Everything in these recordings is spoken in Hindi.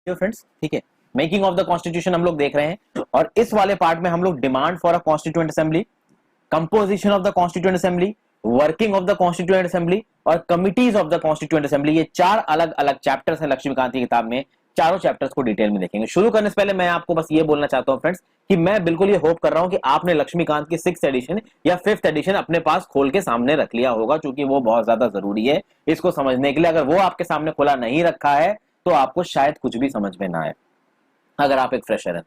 फ्रेंड्स, ठीक है। मेकिंग ऑफ द कॉन्स्टिट्यूशन हम लोग देख रहे हैं और इस वाले पार्ट में हम लोग demand for a constituent assembly, composition of the constituent assembly, working of the constituent assembly और committees of the constituent assembly, ये चार अलग अलग चैप्टर्स हैं लक्ष्मीकांत की किताब में। चारों चैप्टर्स को डिटेल में देखेंगे। शुरू करने से पहले मैं आपको बस ये बोलना चाहता हूं फ्रेंड्स कि मैं बिल्कुल ये होप कर रहा हूं कि आपने लक्ष्मीकांत की 6th एडिशन या 5th एडिशन अपने पास खोल के सामने रख लिया होगा, क्योंकि वो बहुत ज्यादा जरूरी है इसको समझने के लिए। अगर वो आपके सामने खुला नहीं रखा है तो आपको शायद कुछ भी समझ में ना आए, अगर आप एक फ्रेशर हैं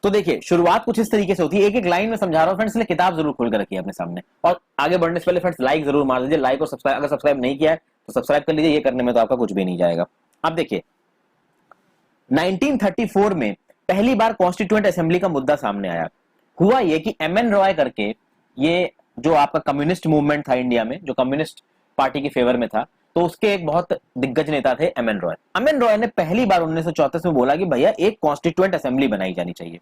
तो देखिए, शुरुआत कुछ इस तरीके से होती है। एक एक लाइन में समझा रहा हूं फ्रेंड्स, इसलिए किताब जरूर खोल कर रखिए अपने सामने। और आगे बढ़ने से पहले फ्रेंड्स लाइक जरूर मार दीजिए। लाइक और सब्सक्राइब, अगर सब्सक्राइब नहीं किया है तो सब्सक्राइब कर लीजिए। ये करने में तो आपका कुछ भी नहीं जाएगा। अब देखिए, 1934 में पहली बार कॉन्स्टिट्यूएंट असेंबली का मुद्दा सामने आया। हुआ ये कि एमएन रॉय करके, ये जो आपका कम्युनिस्ट मूवमेंट था इंडिया में, जो कम्युनिस्ट पार्टी के फेवर में था, तो उसके एक बहुत दिग्गज नेता थे एमएन रॉय। एमएन रॉय ने पहली बार 1934 में बोला कि भैया एक कॉन्स्टिट्यूएंट असेंबली बनाई जानी चाहिए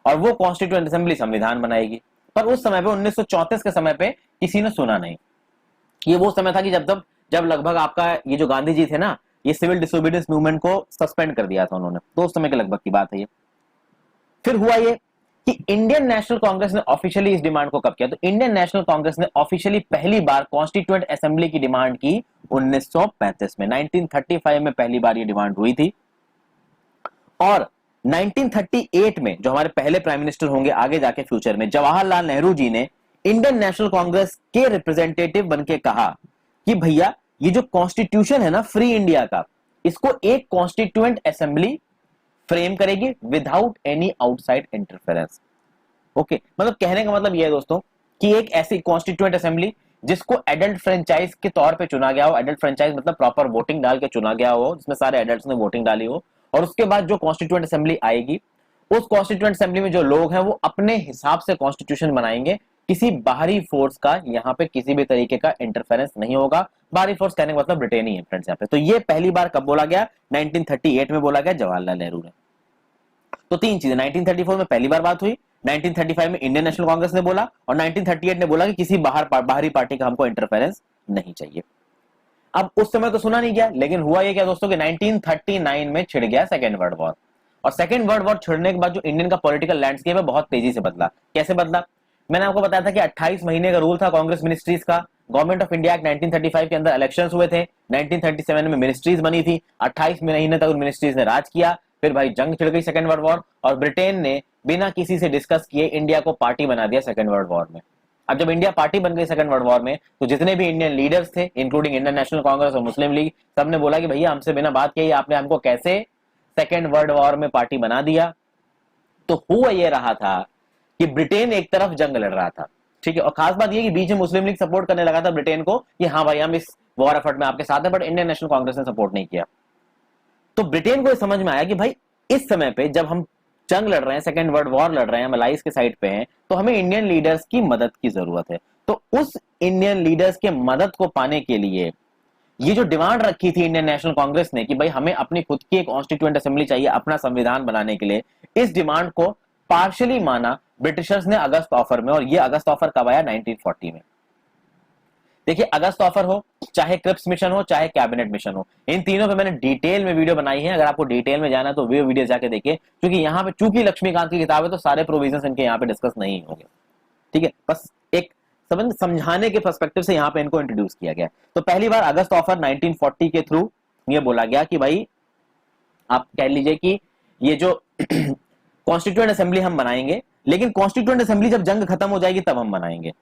और वो कॉन्स्टिट्यूएंट असेंबली संविधान बनाएगी। पर उस समय पे 1934 के समय पे किसी ने सुना नहीं। ये वो समय था कि जब लगभग आपका ये जो गांधी जी थे ना, ये सिविल डिसोबीडियंस मूवमेंट को सस्पेंड कर दिया था उन्होंने, तो उस समय के लगभग की बात है ये। फिर हुआ ये कि इंडियन नेशनल कांग्रेस ने ऑफिशियली इस डिमांड को कब किया, तो इंडियन नेशनल कांग्रेस ने ऑफिशियली पहली बार कॉन्स्टिट्यूएंट असेंबली की डिमांड की 1935 में। 1935 में पहली बार ये डिमांड हुई थी और 1938 में जो हमारे पहले प्राइम मिनिस्टर होंगे आगे जाके फ्यूचर में, जवाहरलाल नेहरू जी ने इंडियन नेशनल कांग्रेस के रिप्रेजेंटेटिव बनके कहा कि भैया ये जो कॉन्स्टिट्यूशन है ना फ्री इंडिया का, इसको एक कॉन्स्टिट्यूएंट असेंबली फ्रेम करेगी without any outside interference. Okay, मतलब कहने का मतलब यह है दोस्तों कि एक ऐसी कॉन्स्टिट्यूएंट असेंबली जिसको एडल्ट फ्रेंचाइज के तौर पे चुना गया हो। एडल्ट फ्रेंचाइज मतलब प्रॉपर वोटिंग डाल के चुना गया हो, जिसमें सारे एडल्ट्स ने वोटिंग डाली हो, और उसके बाद जो कॉन्स्टिट्यूएंट असेंबली आएगी, उस कॉन्स्टिट्यूएंट असेंबली में जो लोग हैं वो अपने हिसाब से कॉन्स्टिट्यूशन बनाएंगे। किसी बाहरी फोर्स का यहाँ पे किसी भी तरीके का इंटरफेरेंस नहीं होगा। बाहरी फोर्स कहने का मतलब ब्रिटेन ही है फ्रेंड्स यहाँ पे। तो ये पहली बार कब बोला गया? 1938 में बोला गया जवाहरलाल नेहरू ने। तो तीन चीजें, 1934 में पहली बार बात हुई, 1935 में इंडियन नेशनल कांग्रेस ने बोला और 1938 ने बोला कि किसी बाहरी पार्टी का हमको इंटरफेरेंस नहीं चाहिए। अब उस समय तो सुना नहीं गया, लेकिन हुआ ये क्या दोस्तों कि 1939 में छिड़ गया सेकेंड वर्ल्ड वॉर। और सेकेंड वर्ल्ड वॉर छिड़ने के बाद जो इंडियन का पॉलिटिकल लैंडस्केप है बहुत तेजी से बदला। कैसे बदला? मैंने आपको बताया था कि 28 महीने का रूल था कांग्रेस मिनिस्ट्रीज का। गवर्नमेंट ऑफ इंडिया एक्ट 1935 के अंदर इलेक्शंस हुए थे, 1937 में मिनिस्ट्रीज बनी थी, 28 महीने तक उन मिनिस्ट्रीज ने राज किया। फिर भाई जंग छिड़ गई सेकेंड वर्ल्ड वॉर, और ब्रिटेन ने बिना किसी से डिस्कस किए इंडिया को पार्टी बना दिया सेकेंड वर्ल्ड वॉर में। अब जब इंडिया पार्टी बन गई सेकंड वर्ल्ड वॉर में, तो जितने भी इंडियन लीडर्स थे इंक्लूडिंग इंडियन नेशनल कांग्रेस और मुस्लिम लीग, सबने बोला कि भैया हमसे बिना बात किए आपने हमको कैसे सेकंड वर्ल्ड वॉर में पार्टी बना दिया। तो हुआ ये रहा था कि ब्रिटेन एक तरफ जंग लड़ रहा था, ठीक है, और खास बात ये कि बीच में मुस्लिम लीग सपोर्ट करने लगा था ब्रिटेन को कि हाँ भाई हम इस वॉर एफर्ट में आपके साथ हैं, बट इंडियन नेशनल कांग्रेस ने सपोर्ट नहीं किया। तो ब्रिटेन को समझ में आया कि भाई इस समय पे जब हम जंग लड़ रहे हैं, सेकेंड वर्ल्ड वॉर लड़ रहे हैं, हम अलाइज के साइड पे हैं, तो हमें इंडियन लीडर्स की मदद की जरूरत है। तो उस इंडियन लीडर्स के मदद को पाने के लिए ये जो डिमांड रखी थी इंडियन नेशनल कांग्रेस ने कि भाई हमें अपनी खुद की एक कॉन्स्टिट्यूएंट असेंबली चाहिए अपना संविधान बनाने के लिए, इस डिमांड को पार्शियली माना ब्रिटिशर्स ने अगस्त ऑफर में। और ये अगस्त ऑफर कब आया? 1940 में। देखिए, अगस्त ऑफर हो, चाहे क्रिप्स मिशन हो, चाहे कैबिनेट मिशन हो, इन तीनों पे मैंने डिटेल में वीडियो बनाई है। अगर आपको डिटेल में जाना है तो वो वीडियो जाके देखिए, क्योंकि यहाँ पे चूंकि लक्ष्मीकांत की किताब है तो सारे प्रोविजंस इनके यहाँ पे डिस्कस नहीं होंगे, ठीक है। बस एक समझाने के पर्सपेक्टिव से यहाँ पे इनको इंट्रोड्यूस किया गया। तो पहली बार अगस्त ऑफर 1940 के थ्रू ये बोला गया कि भाई आप कह लीजिए कि ये जो कॉन्स्टिट्यूएंट असेंबली हम बनाएंगे, लेकिन कॉन्स्टिट्यूएंट असेंबली जब जंग खत्म हो जाएगी तब हम बनाएंगे।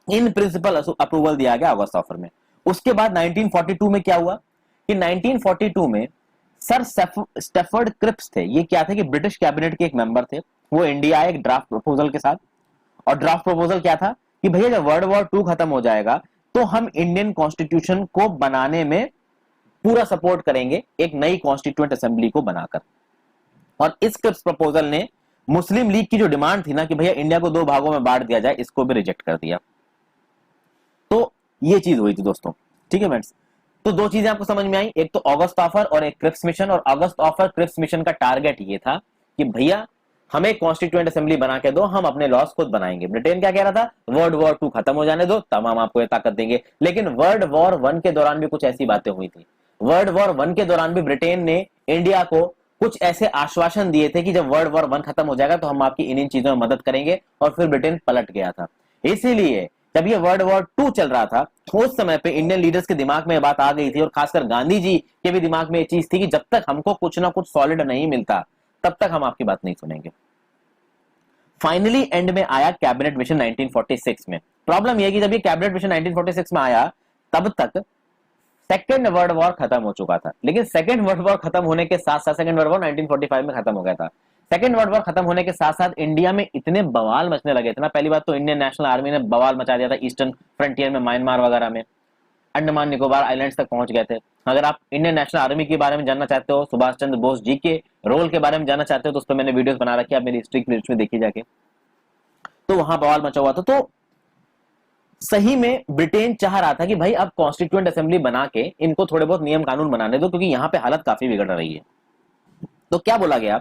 इन प्रिंसिपल अप्रूवल दिया गया अगस्त ऑफर में। उसके बाद 1942 में क्या हुआ कि 1942 में सर स्टेफर्ड क्रिप्स थे, ये क्या थे कि ब्रिटिश कैबिनेट के एक मेंबर थे, वो इंडिया आए एक ड्राफ्ट प्रपोजल के साथ। और ड्राफ्ट प्रपोजल क्या था कि भैया जब वर्ल्ड वॉर 2 खत्म हो जाएगा तो हम इंडियन कॉन्स्टिट्यूशन को बनाने में पूरा सपोर्ट करेंगे, एक नई कॉन्स्टिट्यूएंट असेंबली को बनाकर। और इस क्रिप्स प्रपोजल ने मुस्लिम लीग की जो डिमांड थी ना कि भैया इंडिया को 2 भागों में बांट दिया जाए, इसको भी रिजेक्ट कर दिया। तो ये चीज हुई थी दोस्तों, ठीक है फ्रेंड्स। तो 2 चीजें आपको समझ में आई, एक तो अगस्त ऑफर और एक क्रिप्स मिशन। और अगस्त ऑफर क्रिप्स मिशन का टारगेट ये था कि भैया हमें कॉन्स्टिट्यूएंट असेंबली बना के दो, हम अपने लॉस खुद बनाएंगे। ब्रिटेन क्या कह रहा था? वर्ल्ड वॉर 2 खत्म हो जाने दो तब हम आपको ये ताकत देंगे। लेकिन वर्ल्ड वॉर 1 के दौरान भी कुछ ऐसी बातें हुई थी। वर्ल्ड वॉर 1 के दौरान भी ब्रिटेन ने इंडिया को कुछ ऐसे आश्वासन दिए थे कि जब वर्ल्ड वॉर 1 खत्म हो जाएगा तो हम आपकी इन चीजों में मदद करेंगे, और फिर ब्रिटेन पलट गया था। इसीलिए जब ये वर्ल्ड वॉर 2 चल रहा था, उस समय पे इंडियन लीडर्स के दिमाग में ये बात आ गई थी, और खासकर गांधी जी के भी दिमाग में ये चीज थी कि जब तक हमको कुछ ना कुछ सॉलिड नहीं मिलता तब तक हम आपकी बात नहीं सुनेंगे। फाइनली एंड में आया कैबिनेट मिशन 1946 में। प्रॉब्लम यह कि जब ये कैबिनेट मिशन 1946 में आया तब तक सेकेंड वर्ल्ड वॉर खत्म हो चुका था। लेकिन सेकेंड वर्ल्ड वॉर खत्म होने के साथ साथ, सेकेंड वर्ल्ड वॉर 1945 में खत्म हो गया था, सेकेंड वर्ल्ड वॉर खत्म होने के साथ साथ इंडिया में इतने बवाल मचने लगे थे ना। पहली बात तो इंडियन नेशनल आर्मी ने बवाल मचा दिया था ईस्टर्न फ्रंटियर में, म्यांमार वगैरह में, अंडमान निकोबार आइलैंड्स तक पहुंच गए थे। अगर आप इंडियन नेशनल आर्मी के बारे में जानना चाहते हो, सुभाष चंद्र बोस जी के रोल के बारे में जानना चाहते हो, तो उस पर मैंने वीडियोस बना रखी है, आप मेरी हिस्ट्री प्लेलिस्ट में देखी जाके। तो वहां बवाल मचा हुआ था। तो सही में ब्रिटेन चाह रहा था कि भाई अब कॉन्स्टिट्यूएंट असेंबली बना के इनको थोड़े बहुत नियम कानून बनाने दो, क्योंकि यहां पे हालत काफी बिगड़ रही है। तो क्या बोला गया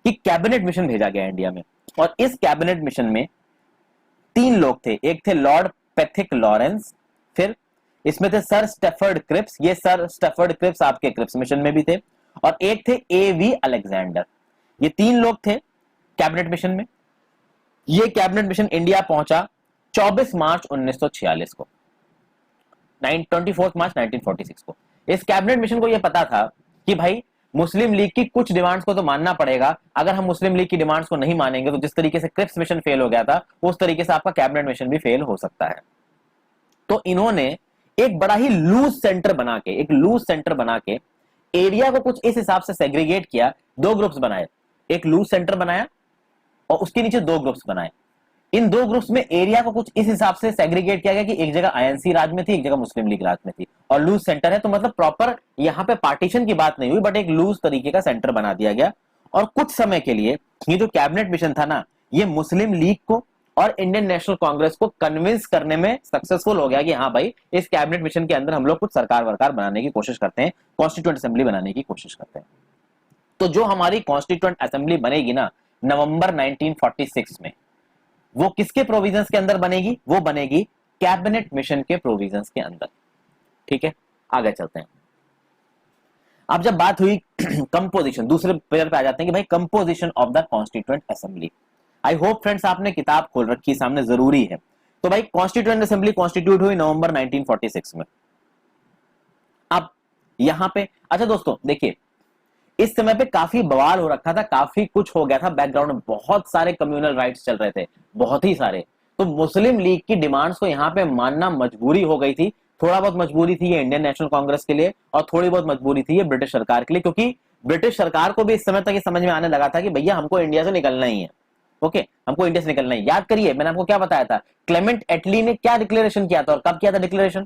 कि कैबिनेट मिशन भेजा गया इंडिया में, और इस कैबिनेट मिशन में 3 लोग थे। एक थे लॉर्ड पैथिक लॉरेंस, फिर इसमें थे सर स्टेफर्ड क्रिप्स, ये सर स्टेफर्ड क्रिप्स आपके क्रिप्स मिशन में भी थे, और एक थे एवी अलेक्जेंडर। ये 3 लोग थे कैबिनेट मिशन में। ये कैबिनेट मिशन इंडिया पहुंचा 24 मार्च 1946 को, 24 मार्च 1946 को। इस कैबिनेट मिशन को यह पता था कि भाई मुस्लिम लीग की कुछ डिमांड्स को तो मानना पड़ेगा। अगर हम मुस्लिम लीग की डिमांड्स को नहीं मानेंगे तो जिस तरीके से क्रिप्स मिशन फेल हो गया था, उस तरीके से आपका कैबिनेट मिशन भी फेल हो सकता है। तो इन्होंने एक बड़ा ही लूज सेंटर बना के एरिया को कुछ इस हिसाब से सेग्रीगेट किया। 2 ग्रुप्स बनाए, एक लूज सेंटर बनाया और उसके नीचे 2 ग्रुप्स बनाए। इन 2 ग्रुप्स में एरिया को कुछ इस हिसाब से सेग्रीगेट किया गया कि एक जगह आईएनसी राज में थी, एक जगह मुस्लिम लीग राज में थी, और लूज सेंटर है। तो मतलब प्रॉपर यहां पे पार्टीशन की बात नहीं हुई, बट एक लूज तरीके का सेंटर बना दिया गया। और कुछ समय के लिए ये जो कैबिनेट मिशन था ना, ये मुस्लिम लीग को और इंडियन नेशनल कांग्रेस को कन्विंस करने में सक्सेसफुल हो गया कि हाँ भाई, इस कैबिनेट मिशन के अंदर हम लोग कुछ सरकार वरकार बनाने की कोशिश करते हैं, कॉन्स्टिट्यूएंट असेंबली बनाने की कोशिश करते हैं। तो जो हमारी कॉन्स्टिट्यूएंट असेंबली बनेगी ना नवंबर 1946 में, वो किसके प्रोविजंस के अंदर बनेगी? वो बनेगी कैबिनेट मिशन के प्रोविजंस के अंदर। ठीक है, आगे चलते हैं। अब जब बात हुई कंपोजिशन, दूसरे पेयर पे आ जाते हैं कि भाई composition of the constituent assembly. I hope friends आपने किताब खोल रखी है सामने, जरूरी है। तो भाई कॉन्स्टिट्यूएंट असेंबली कॉन्स्टिट्यूट हुई नवंबर 1946 में। अब यहां पे अच्छा दोस्तों देखिए, इस समय पे काफी बवाल हो रखा था, काफी कुछ हो गया था बैकग्राउंड में, बहुत सारे कम्युनल राइट्स चल रहे थे, बहुत ही सारे। तो मुस्लिम लीग की डिमांड्स को यहां पे मानना मजबूरी हो गई थी। थोड़ा बहुत मजबूरी थी ये इंडियन नेशनल कांग्रेस के लिए, और थोड़ी बहुत मजबूरी थी ये ब्रिटिश सरकार के लिए, क्योंकि ब्रिटिश सरकार को भी इस समय तक ये समझ में आने लगा था कि भैया हमको इंडिया से निकलना ही है। ओके, हमको इंडिया से निकलना है। याद करिए मैंने आपको क्या बताया था, क्लेमेंट एटली ने क्या डिक्लेरेशन किया था और कब किया था डिक्लेरेशन?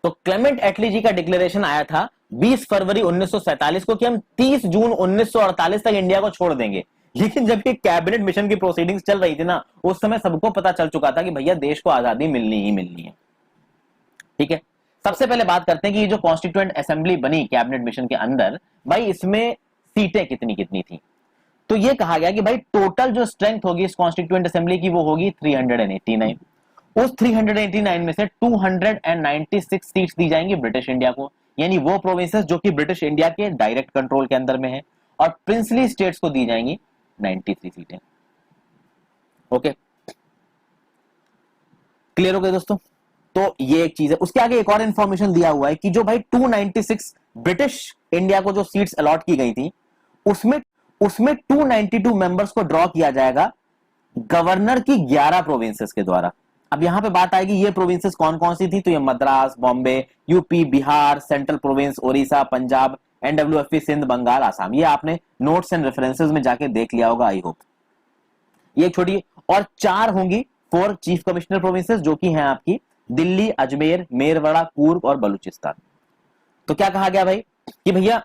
तो क्लेमेंट एटली जी का डिक्लेरेशन आया था 20 फरवरी 1947 को कि हम 30 जून 1948 तक इंडिया को छोड़ देंगे। लेकिन जब ये कैबिनेट मिशन की प्रोसीडिंग्स चल रही थी ना, उस समय सबको पता चल चुका था कि भैया देश को आजादी मिलनी ही मिलनी है। ठीक है, सबसे पहले बात करते हैं कि ये जो कॉन्स्टिट्यूएंट असेंबली बनी कैबिनेट मिशन के अंदर, भाई इसमें सीटें कितनी कितनी थी। तो ये कहा गया कि भाई टोटल जो स्ट्रेंथ होगी इस कॉन्स्टिट्यूएंट असेंबली की वो होगी 389। उस 389 में से 296 सीट्स दी जाएंगी ब्रिटिश इंडिया को, यानी वो प्रोविंसेस जो कि ब्रिटिश इंडिया के डायरेक्ट कंट्रोल के अंदर में है, और प्रिंसली स्टेट्स को दी जाएंगी 93 सीटें। ओके, क्लियर हो गए दोस्तों? तो ये एक चीज है। उसके आगे एक और इंफॉर्मेशन दिया हुआ है कि जो भाई 296 ब्रिटिश इंडिया को जो सीट्स अलॉट की गई थी, उसमें 292 मेंबर्स को ड्रॉ किया जाएगा गवर्नर की 11 प्रोविंसेस के द्वारा। अब यहां पे बात आएगी ये प्रोविंसेस कौन कौन सी थी, तो ये Madras, Bombay, UP, Bihar, central province, Odisha, Punjab, NWFP, Sindh, Bengal, Assam. ये आपने नोट्स एंड रेफरेंसेस में जाके देख लिया होगा, आई होप। ये छोटी, और 4 होंगी 4 चीफ कमिश्नर प्रोविंसेस जो कि हैं आपकी दिल्ली, अजमेर, मेरवाड़ा, कूर्ग और बलूचिस्तान। तो क्या कहा गया भाई कि भैया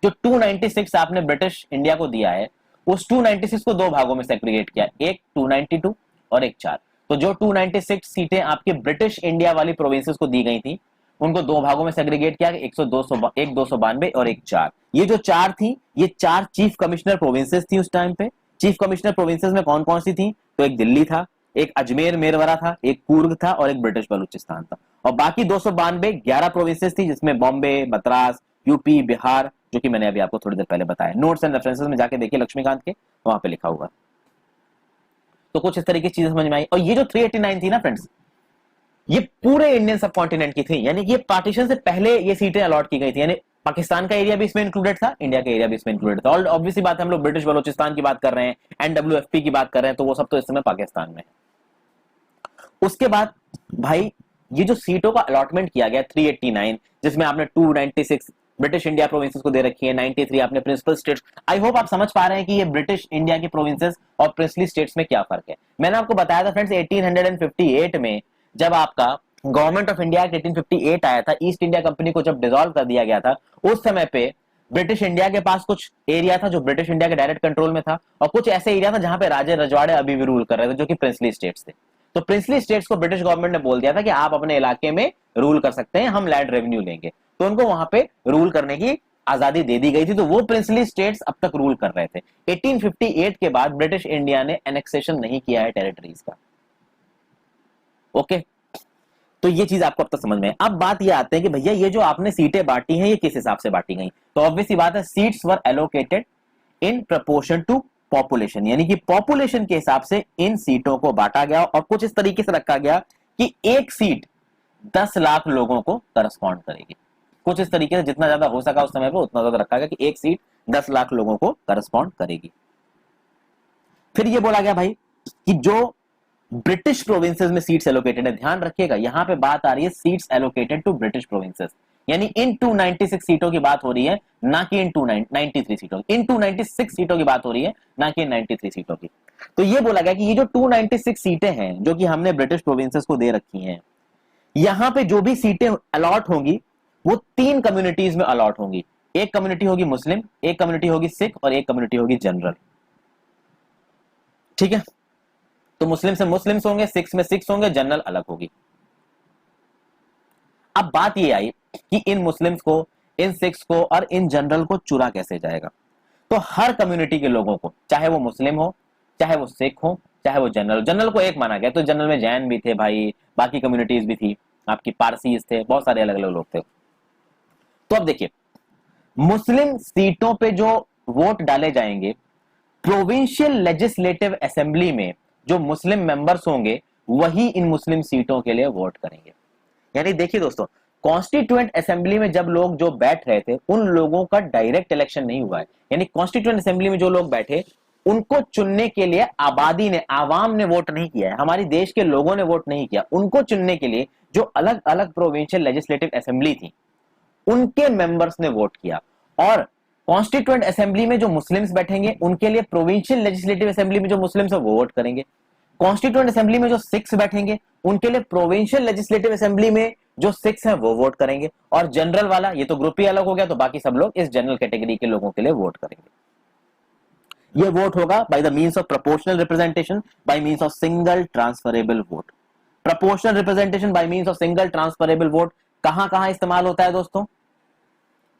जो 296 आपने ब्रिटिश इंडिया को दिया है, उस 296 को 2 भागों में सेग्रीगेट किया, एक 292 और एक 4। तो जो 296 सीटें आपके ब्रिटिश इंडिया वाली प्रोविंसेस को दी गई थी, उनको 2 भागों में सेग्रीगेट किया, एक 292 और एक 4। ये जो 4 थी, ये 4 चीफ कमिश्नर प्रोविंसेस थी उस टाइम पे। चीफ कमिश्नर प्रोविंसेस में कौन कौन सी थी, तो एक दिल्ली था, एक अजमेर मेरवरा था, एक कूर्ग था और एक ब्रिटिश बलूचिस्तान था। और बाकी 292 11 प्रोविंसेस थी, जिसमें बॉम्बे, मद्रास, यूपी, बिहार, जो कि मैंने अभी आपको थोड़ी देर पहले बताया। नोट्स एंड रेफरेंसेस में जाके देखिए लक्ष्मीकांत के, वहां पे लिखा हुआ। तो कुछ इस तरीके की चीजें समझ में आई। और ये जो 389 थी ना फ्रेंड्स, ये पूरे इंडियन सब कॉन्टिनेंट की थी, यानी कि ये पार्टीशन से पहले ये सीटें अलॉट की गई थी, यानी पाकिस्तान का एरिया भी इसमें इंक्लूडेड था, इंडिया का एरिया भी इसमें इंक्लूडेड था। और ऑब्वियसली बात है, हम लोग ब्रिटिश बलोचिस्तान की बात कर रहे हैं, एनडब्ल्यूएफपी की बात कर रहे हैं, तो वो सब तो इस समय पाकिस्तान में है। उसके बाद भाई ये जो सीटों का अलॉटमेंट किया गया 389, जिसमें आपने 296 ब्रिटिश इंडिया प्रोविंसेस को दे रखी है, 93 आपने प्रिंसिपल स्टेट्स। आई होप आप समझ पा रहे हैं कि ये ब्रिटिश इंडिया की प्रोविंसेस और प्रिंसली स्टेट्स में क्या फर्क है। मैंने आपको बताया था फ्रेंड्स 1858 में जब आपका गवर्नमेंट ऑफ इंडिया 1858 आया था, ईस्ट इंडिया कंपनी को जब डिसॉल्व कर दिया गया था, उस समय पे ब्रिटिश इंडिया के पास कुछ एरिया था जो ब्रिटिश इंडिया के डायरेक्ट कंट्रोल में था, और कुछ ऐसे एरिया था जहां पे राजे रजवाड़े अभी भी रूल कर रहे थे, जो कि प्रिंसली स्टेट्स थे। तो प्रिंसली स्टेट्स को ब्रिटिश गवर्नमेंट ने बोल दिया था कि आप अपने इलाके में रूल कर सकते हैं, हम लैंड रेवेन्यू लेंगे। तो उनको वहां पे रूल करने की आजादी दे दी गई थी, तो वो प्रिंसली स्टेट्स अब तक रूल कर रहे थे। 1858 के बाद ब्रिटिश इंडिया ने एनेक्सेशन नहीं किया है टेरिटरीज का। ओके, तो ये चीज आपको अब तक समझ में है। अब बात ये आते हैं कि भैया ये जो आपने सीटें बांटी हैं, ये किस हिसाब से बांटी गई? तो ऑब्वियसली बात है, seats were allocated in proportion to population, यानी कि पॉपुलेशन के हिसाब से इन सीटों को बांटा गया, और कुछ इस तरीके से रखा गया कि एक सीट 10 लाख लोगों को करस्पॉन्ड करेगी। कुछ इस तरीके से जितना ज्यादा हो सका उस समय पर उतना ज्यादा रखा गया कि एक सीट 10 लाख लोगों को करस्पॉन्ड करेगी। फिर ये बोला गया भाई कि जो ब्रिटिश प्रोविंसेस में सीट्स एलोकेटेड है, ध्यान रखिएगा यहां पे बात आ रही है seats allocated to British provinces, यानी इन 296 सीटों की बात हो रही है, ना कि इन 293 सीटों की। इन 296 सीटों की बात हो रही है, ना कि इन 93 सीटों की। तो ये बोला गया कि ये जो 296 सीटें हैं जो कि हमने ब्रिटिश प्रोविंसेस को दे रखी हैं, यहां पे जो भी सीटें अलॉट होंगी वो 3 कम्युनिटीज में अलॉट होंगी। एक कम्युनिटी होगी मुस्लिम, एक कम्युनिटी होगी सिख, और एक कम्युनिटी होगी जनरल। ठीक है, तो मुस्लिम से मुस्लिम्स होंगे, सिक्स में सिक्स होंगे, जनरल अलग होगी। अब बात ये आई कि इन मुस्लिम्स को, इन सिक्स को और इन जनरल को चुना कैसे जाएगा? तो हर कम्युनिटी के लोगों को, चाहे वो मुस्लिम हो, चाहे वो सिख हो, चाहे वो जनरल, जनरल को एक माना गया, तो जनरल में जैन भी थे भाई, बाकी कम्युनिटीज भी थी, आपकी पारसीज थे, बहुत सारे अलग अलग लोग थे। तो अब देखिए, मुस्लिम सीटों पे जो वोट डाले जाएंगे, प्रोविंशियल लेजिस्लेटिव असेंबली में जो मुस्लिम मेंबर्स होंगे वही इन मुस्लिम सीटों के लिए वोट करेंगे। यानी देखिए दोस्तों, कॉन्स्टिट्यूएंट असेंबली में जब लोग जो बैठ रहे थे उन लोगों का डायरेक्ट इलेक्शन नहीं हुआ है, यानी कॉन्स्टिट्यूएंट असेंबली में जो लोग बैठे उनको चुनने के लिए आबादी ने, आवाम ने वोट नहीं किया है, हमारी देश के लोगों ने वोट नहीं किया। उनको चुनने के लिए जो अलग अलग प्रोविंशियल लेजिस्लेटिव असेंबली थी उनके मेंबर्स ने वोट किया। और कॉन्स्टिट्यूएंट असेंबली में जो मुस्लिम्स बैठेंगे उनके लिए प्रोविंशियल लेजिस्लेटिव असेंबली में जो मुस्लिम्स है वो वोट करेंगे। कॉन्स्टिट्यूएंट असेंबली में जो सिक्स बैठेंगे उनके लिए प्रोविंशियल लेजिस्लेटिव असेंबली में जो सिक्स हैं वो वोट करेंगे। और जनरल वाला, ये तो ग्रुप ही अलग हो गया, तो बाकी सब लोग इस जनरल कैटेगरी के लोगों के लिए वोट करेंगे। ये वोट होगा by the means of proportional representation by means of single transferable vote. Proportional representation by means of single transferable vote कहां कहां इस्तेमाल होता है दोस्तों?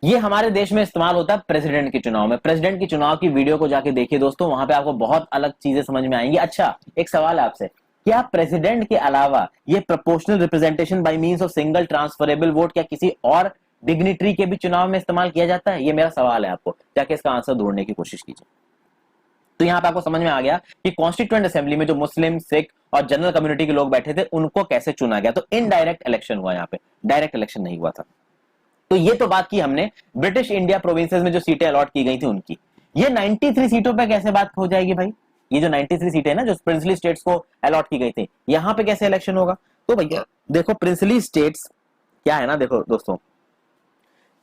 ये हमारे देश में इस्तेमाल होता है प्रेसिडेंट के चुनाव में। प्रेसिडेंट की चुनाव की वीडियो को जाके देखिए दोस्तों, वहां पे आपको बहुत अलग चीजें समझ में आएंगी। अच्छा, एक सवाल है आपसे, क्या प्रेसिडेंट के अलावा ये proportional representation by means of single transferable vote क्या किसी और डिग्निटरी के भी चुनाव में इस्तेमाल किया जाता है? ये मेरा सवाल है, आपको जाके इसका आंसर ढूंढने की कोशिश कीजिए। तो यहां पे आपको समझ में आ गया कि कॉन्स्टिट्यूएंट असेंबली में जो मुस्लिम, सिख और जनरल कम्युनिटी के लोग बैठे थे उनको कैसे चुना गया। तो इनडायरेक्ट इलेक्शन हुआ, यहाँ पे डायरेक्ट इलेक्शन नहीं हुआ था। तो ये तो बात की हमने ब्रिटिश इंडिया प्रोविंसेस में जो सीटें अलॉट की गई थी उनकी। ये 93 सीटों पे कैसे बात हो जाएगी भाई? ये जो 93 सीटें ना जो प्रिंसली स्टेट्स को अलॉट की गई थी, यहां पे कैसे इलेक्शन होगा? तो भैया देखो, प्रिंसली स्टेट्स क्या है ना, देखो दोस्तों,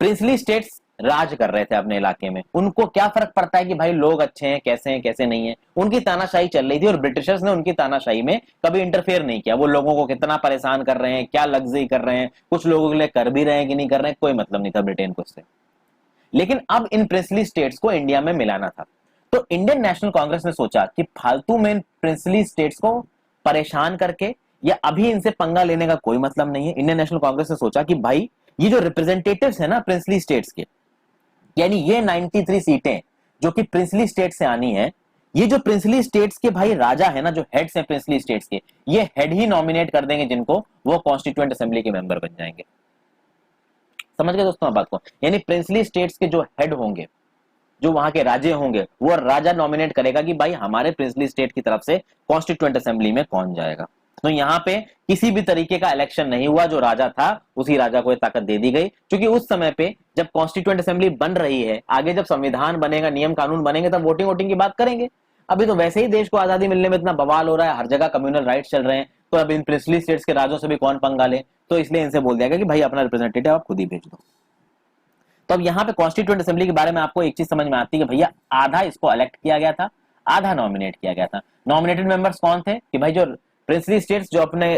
प्रिंसली स्टेट्स राज कर रहे थे अपने इलाके में, उनको क्या फर्क पड़ता है कि भाई लोग अच्छे हैं कैसे नहीं है? उनकी तानाशाही चल रही थी और ब्रिटिशर्स ने उनकी तानाशाही में कभी इंटरफेयर नहीं किया। वो लोगों को कितना परेशान कर रहे हैं, क्या लग्जरी कर रहे हैं, कुछ लोगों के लिए कर भी रहे हैं कि नहीं कर रहे हैं, कोई मतलब नहीं था ब्रिटेन को उससे। लेकिन अब इन प्रिंसली स्टेट्स को इंडिया में मिलाना था, तो इंडियन नेशनल कांग्रेस ने सोचा कि फालतू में इन प्रिंसली स्टेट्स को परेशान करके या अभी इनसे पंगा लेने का कोई मतलब नहीं है। इंडियन नेशनल कांग्रेस ने सोचा कि भाई ये जो रिप्रेजेंटेटिव्स है ना प्रिंसली स्टेट्स के, यानी ये 93 सीटें जो कि प्रिंसली स्टेट से आनी है, ये जो प्रिंसली स्टेट्स के भाई राजा है ना, जो हेड्स हैं प्रिंसली स्टेट्स के, ये हेड ही नॉमिनेट कर देंगे जिनको, वो कॉन्स्टिट्यूएंट असेंबली के मेंबर बन जाएंगे। समझ गए दोस्तों आप बात को? यानी प्रिंसली स्टेट्स के जो हेड होंगे, जो वहां के राज्य होंगे, वो राजा नॉमिनेट करेगा कि भाई हमारे प्रिंसली स्टेट की तरफ से कॉन्स्टिट्यूएंट असेंबली में कौन जाएगा। तो यहाँ पे किसी भी तरीके का इलेक्शन नहीं हुआ, जो राजा था उसी राजा को ये ताकत दे दी गई, क्योंकि उस समय पे जब कॉन्स्टिट्यूएंट असेंबली बन रही है, आगे जब संविधान बनेगा, नियम कानून बनेंगे, तब वोटिंग वोटिंग की बात करेंगे। अभी तो वैसे ही देश को आजादी मिलने में इतना बवाल हो रहा है, हर जगह कम्युनल राइट्स चल रहे हैं, तो अब इन प्रिंसली स्टेट्स के राजों से भी कौन पंगा ले, तो इसलिए इनसे बोल दिया गया कि भाई अपना रिप्रेजेंटेटिव आप खुद ही भेज दो। तो अब यहाँ पे कॉन्स्टिट्यूएंट असेंबली के बारे में आपको एक चीज समझ में आती है कि भैया आधा इसको इलेक्ट किया गया था, आधा नॉमिनेट किया गया था। नॉमिनेटेड मेंबर्स कौन थे कि भाई जो प्रिंसली स्टेट्स जो अपने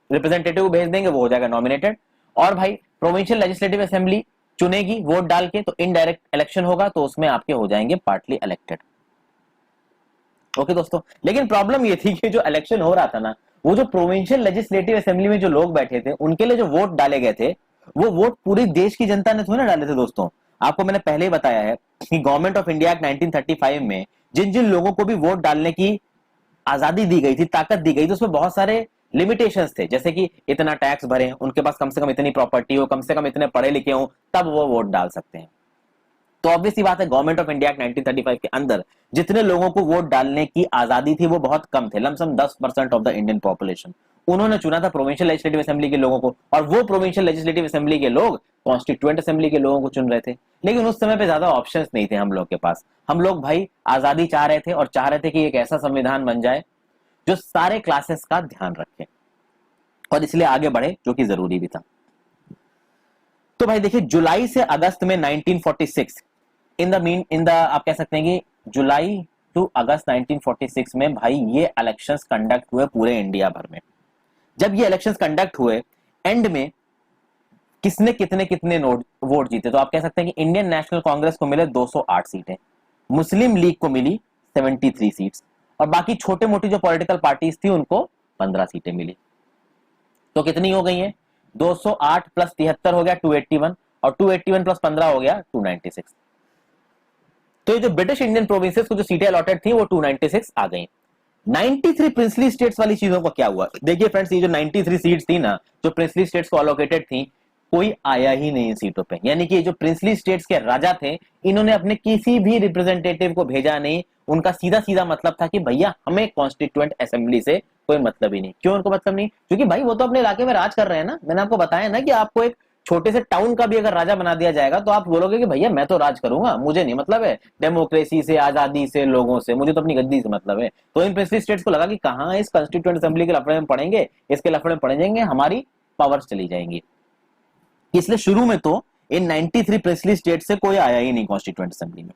रिप्रेजेंटेटिव भेज देंगे वो हो जाएगा नॉमिनेटेड, और भाई प्रोविंशियल लेजिस्लेटिव असेंबली चुनेगी वोट डाल के, तो इनडायरेक्ट इलेक्शन होगा, तो उसमें आपके हो जाएंगे पार्टली इलेक्टेड। ओके दोस्तों, लेकिन प्रॉब्लम ये थी कि जो इलेक्शन हो रहा था ना, वो जो प्रोविंशियल लेजिस्लेटिव असेंबली में जो लोग बैठे थे उनके लिए जो वोट डाले गए थे, वो वोट पूरे देश की जनता ने थोड़ी ना डाले थे दोस्तों। आपको मैंने पहले ही बताया है कि गवर्नमेंट ऑफ इंडिया एक्ट 1935 में जिन जिन लोगों को भी वोट डालने की आजादी दी गई थी, ताकत दी गई थी, उसमें बहुत सारे लिमिटेशंस थे, जैसे कि इतना टैक्स भरें, उनके पास कम से कम इतनी प्रॉपर्टी हो, कम से कम इतने पढ़े लिखे हो, तब वो वोट डाल सकते हैं। तो ऑब्वियस सी बात है, गवर्नमेंट ऑफ इंडिया 1935 के अंदर जितने लोगों को वोट डालने की आजादी थी वो बहुत कम थे, lump sum 10% of the Indian population. उन्होंने चुना था प्रोविंशियल लेजिस्लेटिव असेंबली के लोगों को, और वो प्रोविंशियल लेजिस्लेटिव असेंबली के लोग कॉन्स्टिट्यूएंट असेंबली के लोगों को चुन रहे थे। लेकिन उस समय पे ज्यादा ऑप्शंस नहीं थे हम लोग के पास। हम लोग भाई आजादी चाह रहे थे, और चाह रहे थे कि एक ऐसा संविधान बन जाए जो सारे क्लासेस का ध्यान रखे, और इसलिए आगे बढ़े, जो कि जरूरी भी था। तो भाई देखिए, जुलाई से अगस्त में 1946 इन द आप कह सकते हैं कि जुलाई टू अगस्त 1946 में भाई ये इलेक्शंस कंडक्ट हुए पूरे इंडिया भर में। जब ये इलेक्शंस कंडक्ट हुए, एंड में किसने कितने कितने वोट जीते, तो आप कह सकते हैं कि इंडियन नेशनल कांग्रेस को मिले 208 सीटें, मुस्लिम लीग को मिली 73 सीट्स, और बाकी छोटे मोटी जो पॉलिटिकल पार्टीज थी उनको 15 सीटें मिली। तो कितनी हो गई है? 208 प्लस 73 हो गया 281, और 281 प्लस 15 हो गया 296। तो ये जो ब्रिटिश इंडियन प्रोविंसेस को जो सीटें अलॉटेड थी वो 296 आ गई। 93 प्रिंसली स्टेट्स वाली चीजों को क्या हुआ? देखिए फ्रेंड्स, ये जो 93 सीट्स थी ना, जो प्रिंसली स्टेट्स को अलोकेटेड थी, कोई आया ही नहीं इन सीटों पे। यानी कि जो प्रिंसली स्टेट्स के राजा थे, इन्होंने अपने किसी भी रिप्रेजेंटेटिव को भेजा नहीं। उनका सीधा सीधा मतलब था कि भैया हमें कॉन्स्टिट्यूएंट असेंबली से कोई मतलब ही नहीं। क्यों उनको मतलब नहीं? क्योंकि भाई वो तो अपने इलाके में राज कर रहे हैं ना। मैंने आपको बताया ना कि आपको एक छोटे से टाउन का भी अगर राजा बना दिया जाएगा तो आप बोलोगे कि भैया मैं तो राज करूंगा, मुझे नहीं मतलब है डेमोक्रेसी से, आजादी से, लोगों से, मुझे तो अपनी गद्दी से मतलब है। तो इन प्रिंसली स्टेट्स को लगा कि कहां इस कॉन्स्टिट्यूएंट असेंबली के लफड़े में पड़ेंगे, इसके लफड़े में पड़ जाएंगे, हमारी पावर्स चली जाएंगी। इसलिए शुरू में तो इन 93 प्रिंसली स्टेट से कोई आया ही नहीं कॉन्स्टिट्यूएंट असेंबली में।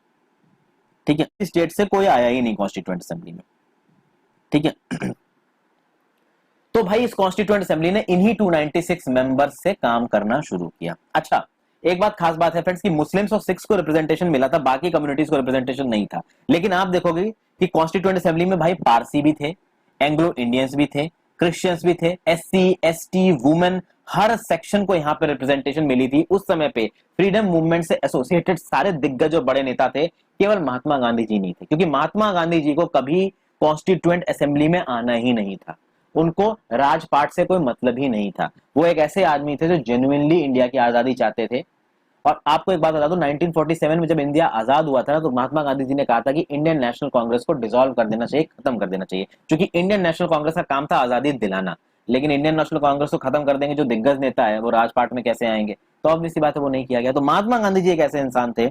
ठीक है, स्टेट से कोई आया ही नहीं कॉन्स्टिट्यूएंट असेंबली में। ठीक है, तो भाई इस कॉन्स्टिट्यूएंट असेंबली ने इन्हीं 296 मेंबर्स से काम करना शुरू किया। अच्छा, एक बात खास बात है फ्रेंड्स कि मुस्लिम्स और सिख्स को रिप्रेजेंटेशन मिला था, बाकी कम्युनिटीज को रिप्रेजेंटेशन नहीं था। लेकिन आप देखोगे कि कॉन्स्टिट्यूएंट असेंबली में भाई पारसी भी थे, एंग्लो इंडियंस भी थे, क्रिश्चियंस भी थे, एससी, एसटी, वुमेन, हर सेक्शन को यहाँ पे रिप्रेजेंटेशन मिली थी। उस समय पे फ्रीडम मूवमेंट से एसोसिएटेड सारे दिग्गज और बड़े नेता थे, केवल महात्मा गांधी जी नहीं थे, क्योंकि महात्मा गांधी जी को कभी कॉन्स्टिट्यूएंट असेंबली में आना ही नहीं था। उनको राजपाट से कोई मतलब ही नहीं था। वो एक ऐसे आदमी थे जो जेन्युइनली इंडिया की आजादी चाहते थे। और आपको एक बात बता दूं, 1947 में जब इंडिया आजाद हुआ था ना, तो महात्मा गांधी जी ने कहा था कि इंडियन नेशनल कांग्रेस को डिसॉल्व कर देना चाहिए, खत्म कर देना चाहिए, क्योंकि इंडियन नेशनल कांग्रेस का काम था आजादी दिलाना। लेकिन इंडियन नेशनल कांग्रेस को खत्म कर देंगे, जो दिग्गज नेता है वो राजपाट में कैसे आएंगे? तो ऑब्वियस सी बात है वो नहीं किया गया। तो महात्मा गांधी जी एक ऐसे इंसान थे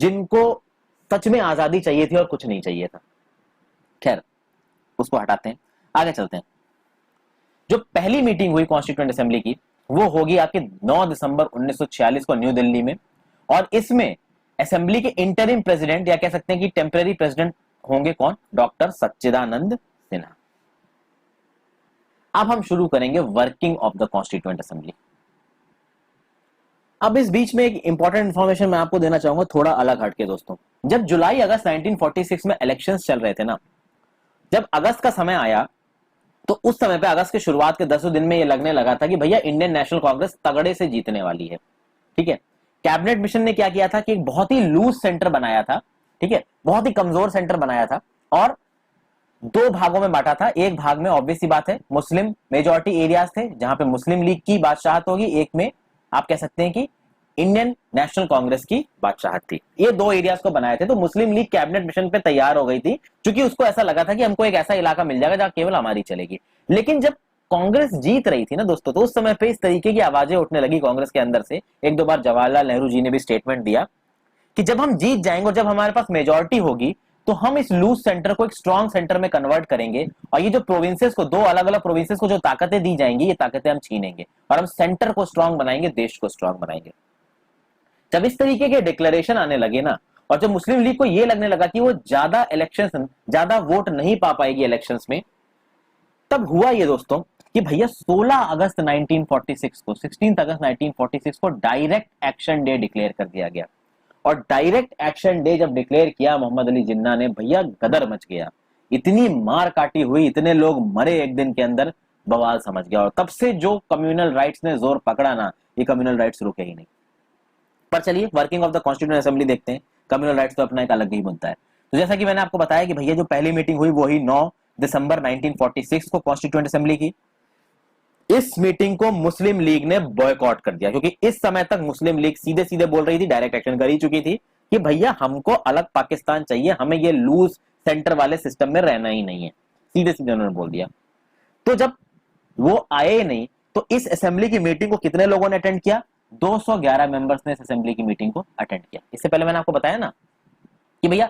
जिनको सच में आजादी चाहिए थी और कुछ नहीं चाहिए था। खैर, उसको हटाते हैं, आगे चलते हैं। जो पहली मीटिंग हुई कॉन्स्टिट्यूएंट असेंबली की, वो होगी आपके 9 दिसंबर 1946 को न्यू दिल्ली में, और इसमें असेंबली के इंटरिम प्रेसिडेंट या कह सकते हैं कि टेम्पररी प्रेसिडेंट होंगे कौन? डॉक्टर सच्चिदानंद सिन्हा। अब हम शुरू करेंगे working of the constituent assembly. अब इस बीच में एक इंपॉर्टेंट इंफॉर्मेशन मैं आपको देना चाहूंगा, थोड़ा अलग हटके दोस्तों। जब जुलाई अगस्त 1946 में इलेक्शंस चल रहे थे ना, जब अगस्त का समय आया, तो उस समय पे अगस्त के शुरुआत के 10 दिन में ये लगने लगा था कि भैया इंडियन नेशनल कांग्रेस तगड़े से जीतने वाली है। ठीक है, कैबिनेट मिशन ने क्या किया था कि एक बहुत ही लूज सेंटर बनाया था। ठीक है, बहुत ही कमजोर सेंटर बनाया था, और 2 भागों में बांटा था। एक भाग में ऑब्वियस सी बात है मुस्लिम मेजॉरिटी एरियाज थे, जहां पे मुस्लिम लीग की बादशाहत होगी, एक में आप कह सकते हैं कि इंडियन नेशनल कांग्रेस की बादशाहत थी। ये दो एरियाज को बनाए थे। तो मुस्लिम लीग कैबिनेट मिशन पे तैयार हो गई थी, क्योंकि उसको ऐसा लगा था कि हमको एक ऐसा इलाका मिल जाएगा जहां केवल हमारी चलेगी। लेकिन जब कांग्रेस जीत रही थी ना दोस्तों, तो उस समय पे इस तरीके की आवाजें उठने लगी कांग्रेस के अंदर से। एक दो बार जवाहरलाल नेहरू जी ने भी स्टेटमेंट दिया कि जब हम जीत जाएंगे और जब हमारे पास मेजोरिटी होगी, तो हम इस लूज सेंटर को एक स्ट्रॉन्ग सेंटर में कन्वर्ट करेंगे, और ये जो प्रोविंसेस को, दो अलग अलग प्रोविंसेस को जो ताकतें दी जाएंगी, ये ताकतें हम छीनेंगे और हम सेंटर को स्ट्रॉन्ग बनाएंगे, देश को स्ट्रॉन्ग बनाएंगे। जब इस तरीके के डिक्लेरेशन आने लगे ना, और जब मुस्लिम लीग को यह लगने लगा कि वो ज्यादा वोट नहीं पा पाएगी इलेक्शंस में, तब हुआ ये दोस्तों कि भैया 16 अगस्त 1946 को 16 अगस्त 1946 को डायरेक्ट एक्शन डे डिक्लेयर कर दिया गया। और डायरेक्ट एक्शन डे जब डिक्लेयर किया मोहम्मद अली जिन्ना ने, भैया गदर मच गया। इतनी मार काटी हुई, इतने लोग मरे एक दिन के अंदर, बवाल समझ गया। और तब से जो कम्युनल राइट्स ने जोर पकड़ा ना, ये कम्युनल राइट्स रुके ही नहीं। पर चलिए working of the constituent assembly देखते हैं। कम्युनल राइट्स तो अपना एक अलग ही मुद्दा है। तो जैसा कि मैंने आपको बताया कि भैया जो पहली मीटिंग हुई वो ही 9 दिसंबर 1946 को कॉन्स्टिट्यूएंट असेंबली की। इस मीटिंग को मुस्लिम लीग ने बॉयकॉट कर दिया, क्योंकि इस समय तक मुस्लिम लीग सीधे सीधे बोल रही थी, डायरेक्ट एक्शन कर ही चुकी थी कि भैया हमको अलग पाकिस्तान चाहिए, हमें ये लूज सेंटर वाले सिस्टम में रहना ही नहीं है। सीधे सीधे उन्होंने बोल दिया। तो जब वो आए नहीं, तो इस असेंबली की मीटिंग को कितने लोगों ने अटेंड किया? 211 मेंबर्स ने इस असेंबली की मीटिंग को अटेंड किया। इससे पहले मैंने आपको बताया ना कि भैया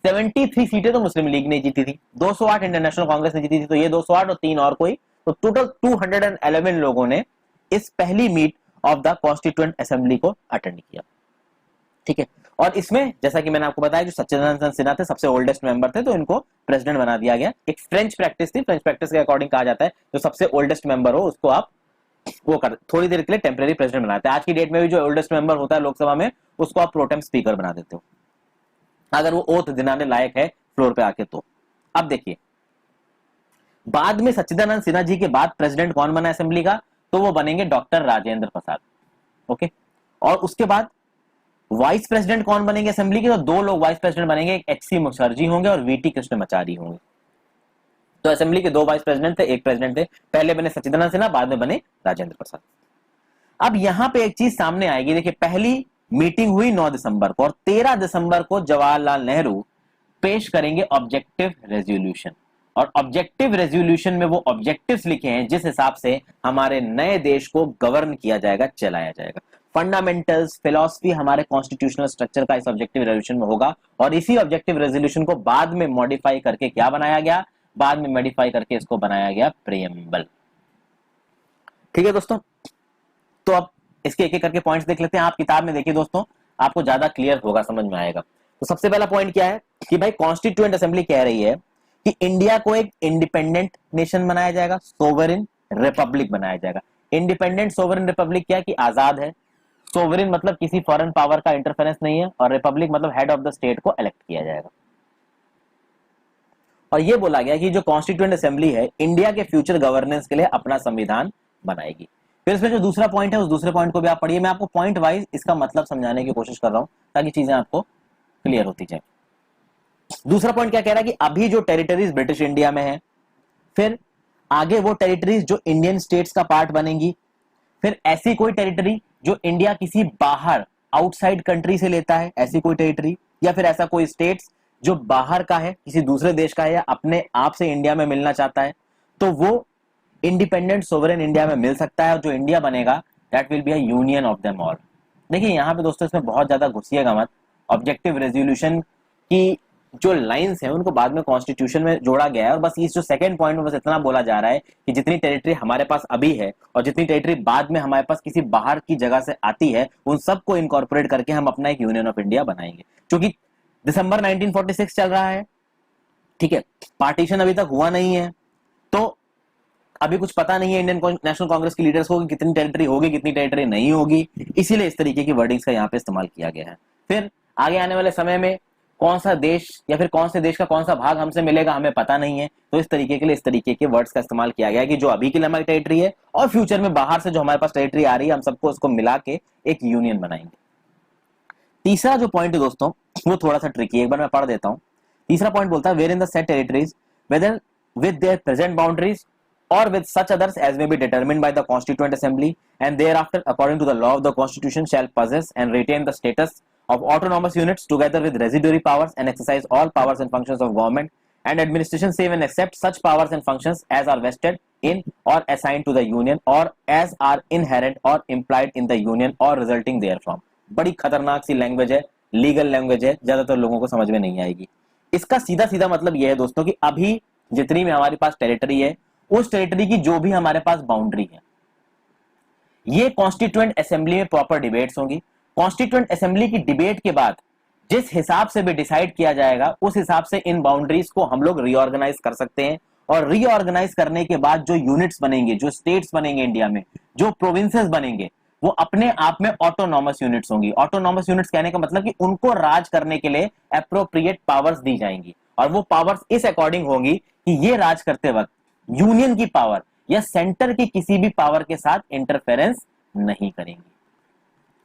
73 सीटें तो मुस्लिम लीग ने जीती थी, 208 इंडियन नेशनल कांग्रेस ने जीती थी, तो ये 208 और 3 और कोई, तो टोटल 211 लोगों ने इस पहली meet of the constituent assembly को अटेंड किया। ठीक है। और इसमें जैसा कि मैंने आपको बताया, जो सच्चिदानंद सिन्हा थे सबसे ओल्डेस्ट मेंबर थे, तो इनको प्रेसिडेंट बना दिया गया। एक फ्रेंच प्रैक्टिस थी, फ्रेंच प्रैक्टिस के अकॉर्डिंग कहा जाता है जो सबसे ओल्डेस्ट मेंबर हो उसको आप वो कर थोड़ी देर के लिए टेम्परेरी प्रेसिडेंट बनाते हैं। आज की डेट में भी जो ओल्डेस्ट मेंबर होता है लोकसभा में, उसको आप प्रोटेम स्पीकर बना देते हो, अगर वो ओथ दिलाने लायक है फ्लोर पे आके। तो अब देखिए, बाद में सच्चिदानंद सिन्हा जी के बाद प्रेसिडेंट कौन बना असेंबली का? तो वो बनेंगे डॉक्टर राजेंद्र प्रसाद। ओके। और उसके बाद वाइस प्रेसिडेंट कौन बनेंगे असेंबली के? तो दो लोग वाइस प्रेसिडेंट बनेंगे, एक एच.सी. मुखर्जी होंगे और वी.टी. कृष्णमाचारी होंगे। तो असेंबली के दो वाइस प्रेसिडेंट थे, एक प्रेसिडेंट थे। पहले बने सच्चिदानंद सिन्हा, बाद में बने राजेंद्र प्रसाद। अब यहां पे एक चीज सामने आएगी। देखिए, पहली मीटिंग हुई 9 दिसंबर को, और 13 दिसंबर को जवाहरलाल नेहरू पेश करेंगे ऑब्जेक्टिव रेजोल्यूशन। और ऑब्जेक्टिव रेजोल्यूशन में वो ऑब्जेक्टिव्स लिखे हैं जिस हिसाब से हमारे नए देश को गवर्न किया जाएगा, चलाया जाएगा। फंडामेंटल्स, फिलॉसफी हमारे कॉन्स्टिट्यूशनल स्ट्रक्चर का इस ऑब्जेक्टिव रेजोल्यूशन में होगा। और इसी ऑब्जेक्टिव रेजोल्यूशन को बाद में मॉडिफाई करके क्या बनाया गया? बाद में मॉडिफाई करके इसको बनाया गया प्रीएम्बल। ठीक है दोस्तों, तो अब इसके एक एक करके पॉइंट्स देख लेते हैं। आप किताब में देखिए दोस्तों, आपको ज्यादा क्लियर होगा, समझ में आएगा। तो सबसे पहला पॉइंट क्या है कि भाई कॉन्स्टिट्यूएंट असेंबली कह रही है कि इंडिया को एक इंडिपेंडेंट नेशन बनाया जाएगा, सोवरेन रिपब्लिक बनाया जाएगा। इंडिपेंडेंट सोवरेन रिपब्लिक क्या है कि आजाद है। सोवरेन मतलब किसी फॉरेन पावर का इंटरफेरेंस नहीं है, और रिपब्लिक मतलब हेड ऑफ द स्टेट को इलेक्ट किया जाएगा। और यह बोला गया कि जो कॉन्स्टिट्यूएंट असेंबली है इंडिया के फ्यूचर गवर्नेंस के लिए अपना संविधान बनाएगी। फिर इसमें जो दूसरा पॉइंट है उस दूसरे पॉइंट को भी आप पढ़िए। मैं आपको पॉइंट वाइज इसका मतलब समझाने की कोशिश कर रहा हूं ताकि चीजें आपको क्लियर होती जाए। दूसरा पॉइंट क्या कह रहा है कि अभी जो टेरिटरीज ब्रिटिश इंडिया में है, फिर आगे वो टेरिटरीज जो इंडियन स्टेट्स का पार्ट बनेंगी, फिर ऐसी कोई टेरिटरी जो इंडिया किसी बाहर आउटसाइड कंट्री से लेता है, ऐसी कोई टेरिटरी, या फिर ऐसा कोई स्टेट्स जो बाहर का है, किसी दूसरे देश का है, या अपने आप से इंडिया में मिलना चाहता है, तो वो इंडिपेंडेंट सोवरेन इंडिया में मिल सकता है। और जो इंडिया बनेगा that will be a union of them all. देखिए यहाँ पे दोस्तों इसमें बहुत ज्यादा घुसिएगा मत। ऑब्जेक्टिव रेजोल्यूशन की जो लाइंस हैं उनको बाद में कॉन्स्टिट्यूशन में जोड़ा गया है, और बस इस जो सेकंड पॉइंट में बस इतना बोला जा रहा है कि जितनी टेरिटरी हमारे पास अभी है और जितनी टेरिटरी बाद में हमारे पास किसी बाहर की जगह से आती है, उन सबको इनकॉर्पोरेट करके हम अपना एक यूनियन ऑफ इंडिया बनाएंगे। क्योंकि दिसंबर 1946 चल रहा है, ठीक है, पार्टीशन अभी तक हुआ नहीं है, तो अभी कुछ पता नहीं है इंडियन नेशनल कांग्रेस के लीडर्स को कि कितनी टेरिटरी होगी, कितनी टेरिटरी नहीं होगी, इसीलिए इस तरीके की वर्डिंग्स का यहाँ पे इस्तेमाल किया गया है। फिर आगे आने वाले समय में कौन सा देश या फिर कौन से देश का कौन सा भाग हमसे मिलेगा हमें पता नहीं है, तो इस तरीके के लिए इस तरीके के वर्ड्स का इस्तेमाल किया गया है कि जो अभी के लिए हमारी टेरिटरी है और फ्यूचर में बाहर से जो हमारे पास टेरिटरी आ रही है, हम सबको उसको मिला के एक यूनियन बनाएंगे। तीसरा जो पॉइंट है दोस्तों वो थोड़ा सा ट्रिकी है, एक बार मैं पढ़ देता हूं। तीसरा पॉइंट बोलता है where in the set territories whether with their present boundaries or with such others as may be determined by the Constituent Assembly, and thereafter, according to the law of the Constitution, shall possess and retain the status of autonomous units, together with residuary powers, and exercise all powers and functions of government and administration, save and except such powers and functions as are vested in or assigned to the Union, or as are inherent or implied in the Union or resulting therefrom. बड़ी खतरनाक सी लैंग्वेज है, लीगल लैंग्वेज है, ज्यादातर लोगों को समझ में नहीं आएगी। इसका सीधा सीधा मतलब यह है दोस्तों कि अभी जितनी भी हमारे पास टेरिटरी है, उस टेरिटरी की जो भी हमारे पास बाउंड्री है, ये कॉन्स्टिट्यूएंट असेंबली में प्रॉपर डिबेट्स होंगी। कॉन्स्टिट्यूएंट असेंबली की डिबेट के बाद जिस हिसाब से भी डिसाइड किया जाएगा, उस हिसाब से इन बाउंड्रीज को हम लोग रीऑर्गेनाइज कर सकते हैं, और रीऑर्गेनाइज करने के बाद जो यूनिट्स बनेंगे, जो स्टेट्स बनेंगे इंडिया में, जो प्रोविंसेस बनेंगे, वो अपने आप में ऑटोनॉमस यूनिट्स होंगी। ऑटोनॉमस यूनिट्स कहने का मतलब कि उनको राज करने के लिए एप्रोप्रिएट पावर्स दी जाएंगी, और वो पावर्स इस अकॉर्डिंग होंगी कि ये राज करते वक्त यूनियन की पावर या सेंटर की किसी भी पावर के साथ इंटरफेरेंस नहीं करेंगी।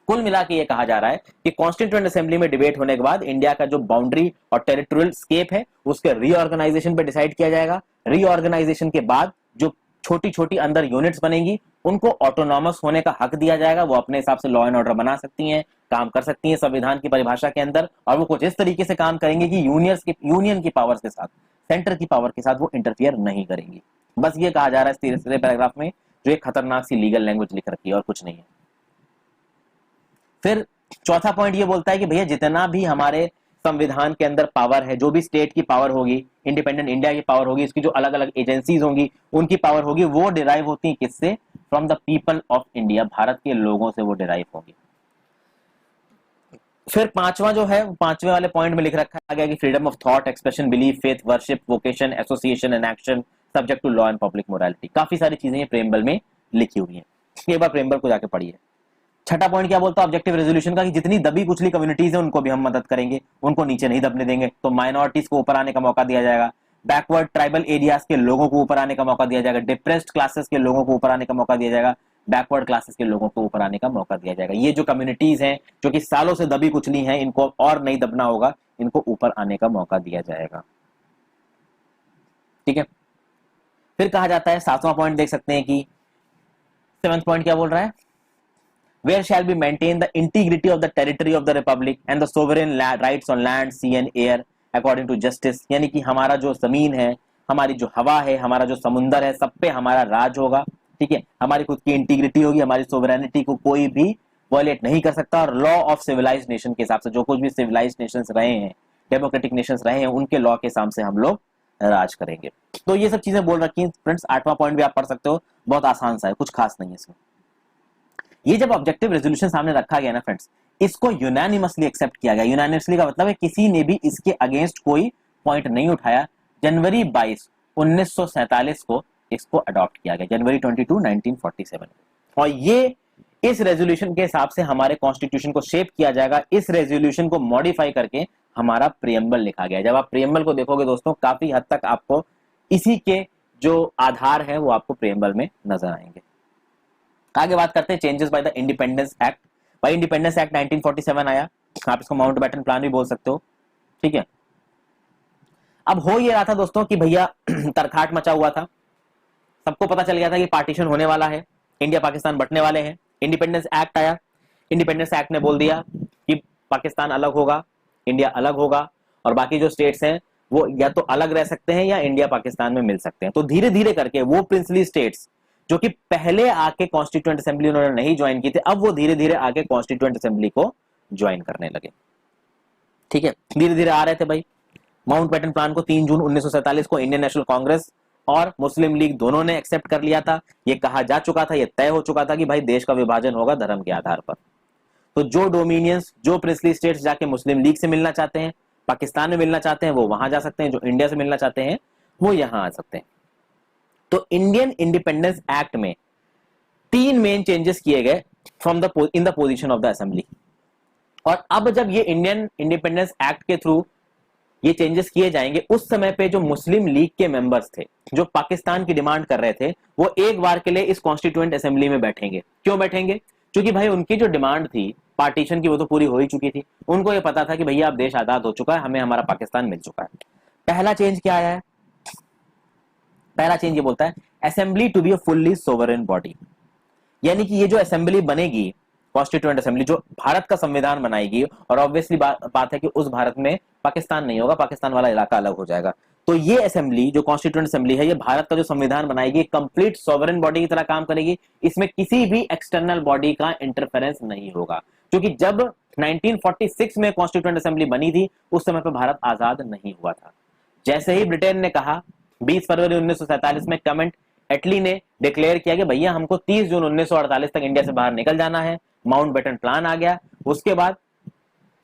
कुल मिला के ये कहा जा रहा है कि कॉन्स्टिट्यूएंट असेंबली में डिबेट होने के बाद इंडिया का जो बाउंड्री और टेरिटोरियल स्केप है, उसके रीऑर्गेनाइजेशन पे डिसाइड किया जाएगा। रीऑर्गेनाइजेशन के बाद जो छोटी छोटी अंदर यूनिट्स बनेंगी, उनको ऑटोनॉमस होने का हक दिया जाएगा। वो अपने हिसाब से लॉ एंड ऑर्डर बना सकती हैं, काम कर सकती हैं संविधान की परिभाषा के अंदर, और वो कुछ इस तरीके से काम करेंगे कि यूनियन की पावर्स के साथ, सेंटर की पावर के साथ वो इंटरफियर नहीं करेंगी। बस ये कहा जा रहा है तीसरे पैराग्राफ में, जो एक खतरनाक सी लीगल लैंग्वेज लिख रखी है और कुछ नहीं है। फिर चौथा पॉइंट ये बोलता है कि भैया जितना भी हमारे संविधान के अंदर पावर है, जो भी स्टेट की पावर होगी, इंडिपेंडेंट इंडिया की पावर होगी, इसकी जो अलग अलग एजेंसीज होंगी, उनकी पावर होगी, वो डिराइव होती है किससे? From the people of India, Bharat के लोगों से वो डिराइव होगी। फिर पांचवा जो है, पांचवे वाले पॉइंट में लिख रखा गया कि freedom of thought, expression, belief, faith, worship, vocation, association and action subject to law and public morality. काफी सारी चीजें ये प्रेमबल में लिखी हुई है, एक बार प्रेमबल को जाके पढ़िए। छठा पॉइंट क्या बोलता है ऑब्जेक्टिव रेजोल्यूशन का, कि जितनी दबी कुचली कम्युनिटीज है उनको भी हम मदद करेंगे, उनको नीचे नहीं दबने देंगे। तो माइनॉरिटीज को ऊपर आने का मौका दिया जाएगा, बैकवर्ड ट्राइबल एरियाज के लोगों को ऊपर आने का मौका दिया जाएगा, डिप्रेस्ड क्लासेस के लोगों को ऊपर आने का मौका दिया जाएगा, बैकवर्ड क्लासेस के लोगों को ऊपर आने का मौका दिया जाएगा। ये जो कम्युनिटीज हैं जो कि सालों से दबी कुचली हैं, इनको और नहीं दबना होगा, इनको ऊपर आने का मौका दिया जाएगा। ठीक है। फिर कहा जाता है, सातवां पॉइंट देख सकते हैं कि सेवंथ पॉइंट क्या बोल रहा है, where shall be maintained the integrity of the territory of the republic and the sovereign rights on land, sea and air according to justice। यानी कि हमारा जो जमीन है, हमारी जो हवा है, हमारा जो समुंदर है, सब पे हमारा राज होगा। ठीक है, हमारी खुद की इंटीग्रिटी होगी, हमारी सोवरेनिटी को कोई भी वॉयलेट नहीं कर सकता, और लॉ ऑफ सिविलाइज्ड नेशन के हिसाब से, जो कुछ भी सिविलाइज्ड नेशंस रहे हैं, डेमोक्रेटिक नेशंस रहे हैं, उनके लॉ के हिसाब से हम लोग राज करेंगे। तो ये सब चीजें बोल रखी हैं फ्रेंड्स। आठवां पॉइंट भी आप पढ़ सकते हो, बहुत आसान सा है, कुछ खास नहीं है इसमें। ये जब ऑब्जेक्टिव रेजोल्यूशन सामने रखा गया ना फ्रेंड्स, इसको यूनानिमसली एक्सेप्ट किया गया। यूनानिमसली का मतलब है किसी ने भी इसके अगेंस्ट कोई पॉइंट नहीं उठाया। जनवरी 22, 1947 को इसको अडॉप्ट किया गया, जनवरी 22, 1947। और ये इस रेजोल्यूशन के हिसाब से हमारे कॉन्स्टिट्यूशन को शेप किया जाएगा। इस रेजोल्यूशन को मॉडिफाई करके हमारा प्रियम्बल लिखा गया। जब आप प्रियम्बल को देखोगे दोस्तों, काफी हद तक आपको इसी के जो आधार है वो आपको प्रियम्बल में नजर आएंगे। आगे बात करते हैं changes by the independence act. भाई इंडिपेंडेंस एक्ट 1947 आया, आप इसको माउंटबेटन प्लान भी बोल सकते हो। ठीक है। अब हो ये रहा था दोस्तों कि भैया तरखाट मचा हुआ था, सबको पता चल गया था कि पार्टीशन होने वाला है, इंडिया पाकिस्तान बंटने वाले हैं। इंडिपेंडेंस एक्ट आया, इंडिपेंडेंस एक्ट ने बोल दिया कि पाकिस्तान अलग होगा, इंडिया अलग होगा, और बाकी जो स्टेट्स हैं वो या तो अलग रह सकते हैं या इंडिया पाकिस्तान में मिल सकते हैं। तो धीरे धीरे करके वो प्रिंसली स्टेट्स जो कि पहले आके कॉन्स्टिट्यूएंट असेंबली उन्होंने नहीं ज्वाइन की थी, अब वो धीरे धीरे आके कॉन्स्टिट्यूएंट असेंबली को ज्वाइन करने लगे। ठीक है, धीरे धीरे आ रहे थे भाई। माउंटबेटन प्लान को 3 जून 1947 को इंडियन नेशनल कांग्रेस और मुस्लिम लीग दोनों ने एक्सेप्ट कर लिया था। ये कहा जा चुका था, ये तय हो चुका था कि भाई देश का विभाजन होगा धर्म के आधार पर। तो जो डोमिनियंस, जो प्रिंसली स्टेट्स जाके मुस्लिम लीग से मिलना चाहते हैं, पाकिस्तान में मिलना चाहते हैं, वो वहां जा सकते हैं, जो इंडिया से मिलना चाहते हैं वो यहां आ सकते हैं। तो इंडियन इंडिपेंडेंस एक्ट में 3 मेन चेंजेस किए गए from the in the position of the assembly. और अब जब ये इंडियन इंडिपेंडेंस एक्ट के थ्रू ये चेंजेस किए जाएंगे, उस समय पे जो मुस्लिम लीग के मेंबर्स थे, जो पाकिस्तान की डिमांड कर रहे थे, वो एक बार के लिए इस कॉन्स्टिट्यूएंट असेंबली में बैठेंगे। क्यों बैठेंगे? क्योंकि भाई उनकी जो डिमांड थी पार्टीशन की वो तो पूरी हो ही चुकी थी। उनको ये पता था कि भैया अब देश आजाद हो चुका है, हमें हमारा पाकिस्तान मिल चुका है। पहला चेंज क्या आया है? पहला चेंज ये बोलता है assembly to be a fully sovereign body. यानी कि ये जो असेंबली बनेगी, कॉन्स्टिट्यूएंट असेंबली, जो भारत का संविधान बनाएगी, और ऑब्वियसली बात है कि उस भारत में पाकिस्तान नहीं होगा, पाकिस्तान वाला इलाका अलग हो जाएगा। तो ये असेंबली जो कॉन्स्टिट्यूएंट असेंबली है, ये भारत का जो संविधान बनाएगी, कंप्लीट सॉवरेन बॉडी की तरह काम करेगी। इसमें किसी भी एक्सटर्नल बॉडी का इंटरफेरेंस नहीं होगा, क्योंकि जब 1946 में कॉन्स्टिट्यूएंट असेंबली बनी थी, उस समय पर भारत आजाद नहीं हुआ था। जैसे ही ब्रिटेन ने कहा 20 फरवरी 1947 में कमेंट एटली ने डिक्लेयर किया कि भैया हमको 30 जून 1948 तक इंडिया से बाहर निकल जाना है, माउंटबेटन प्लान आ गया। उसके बाद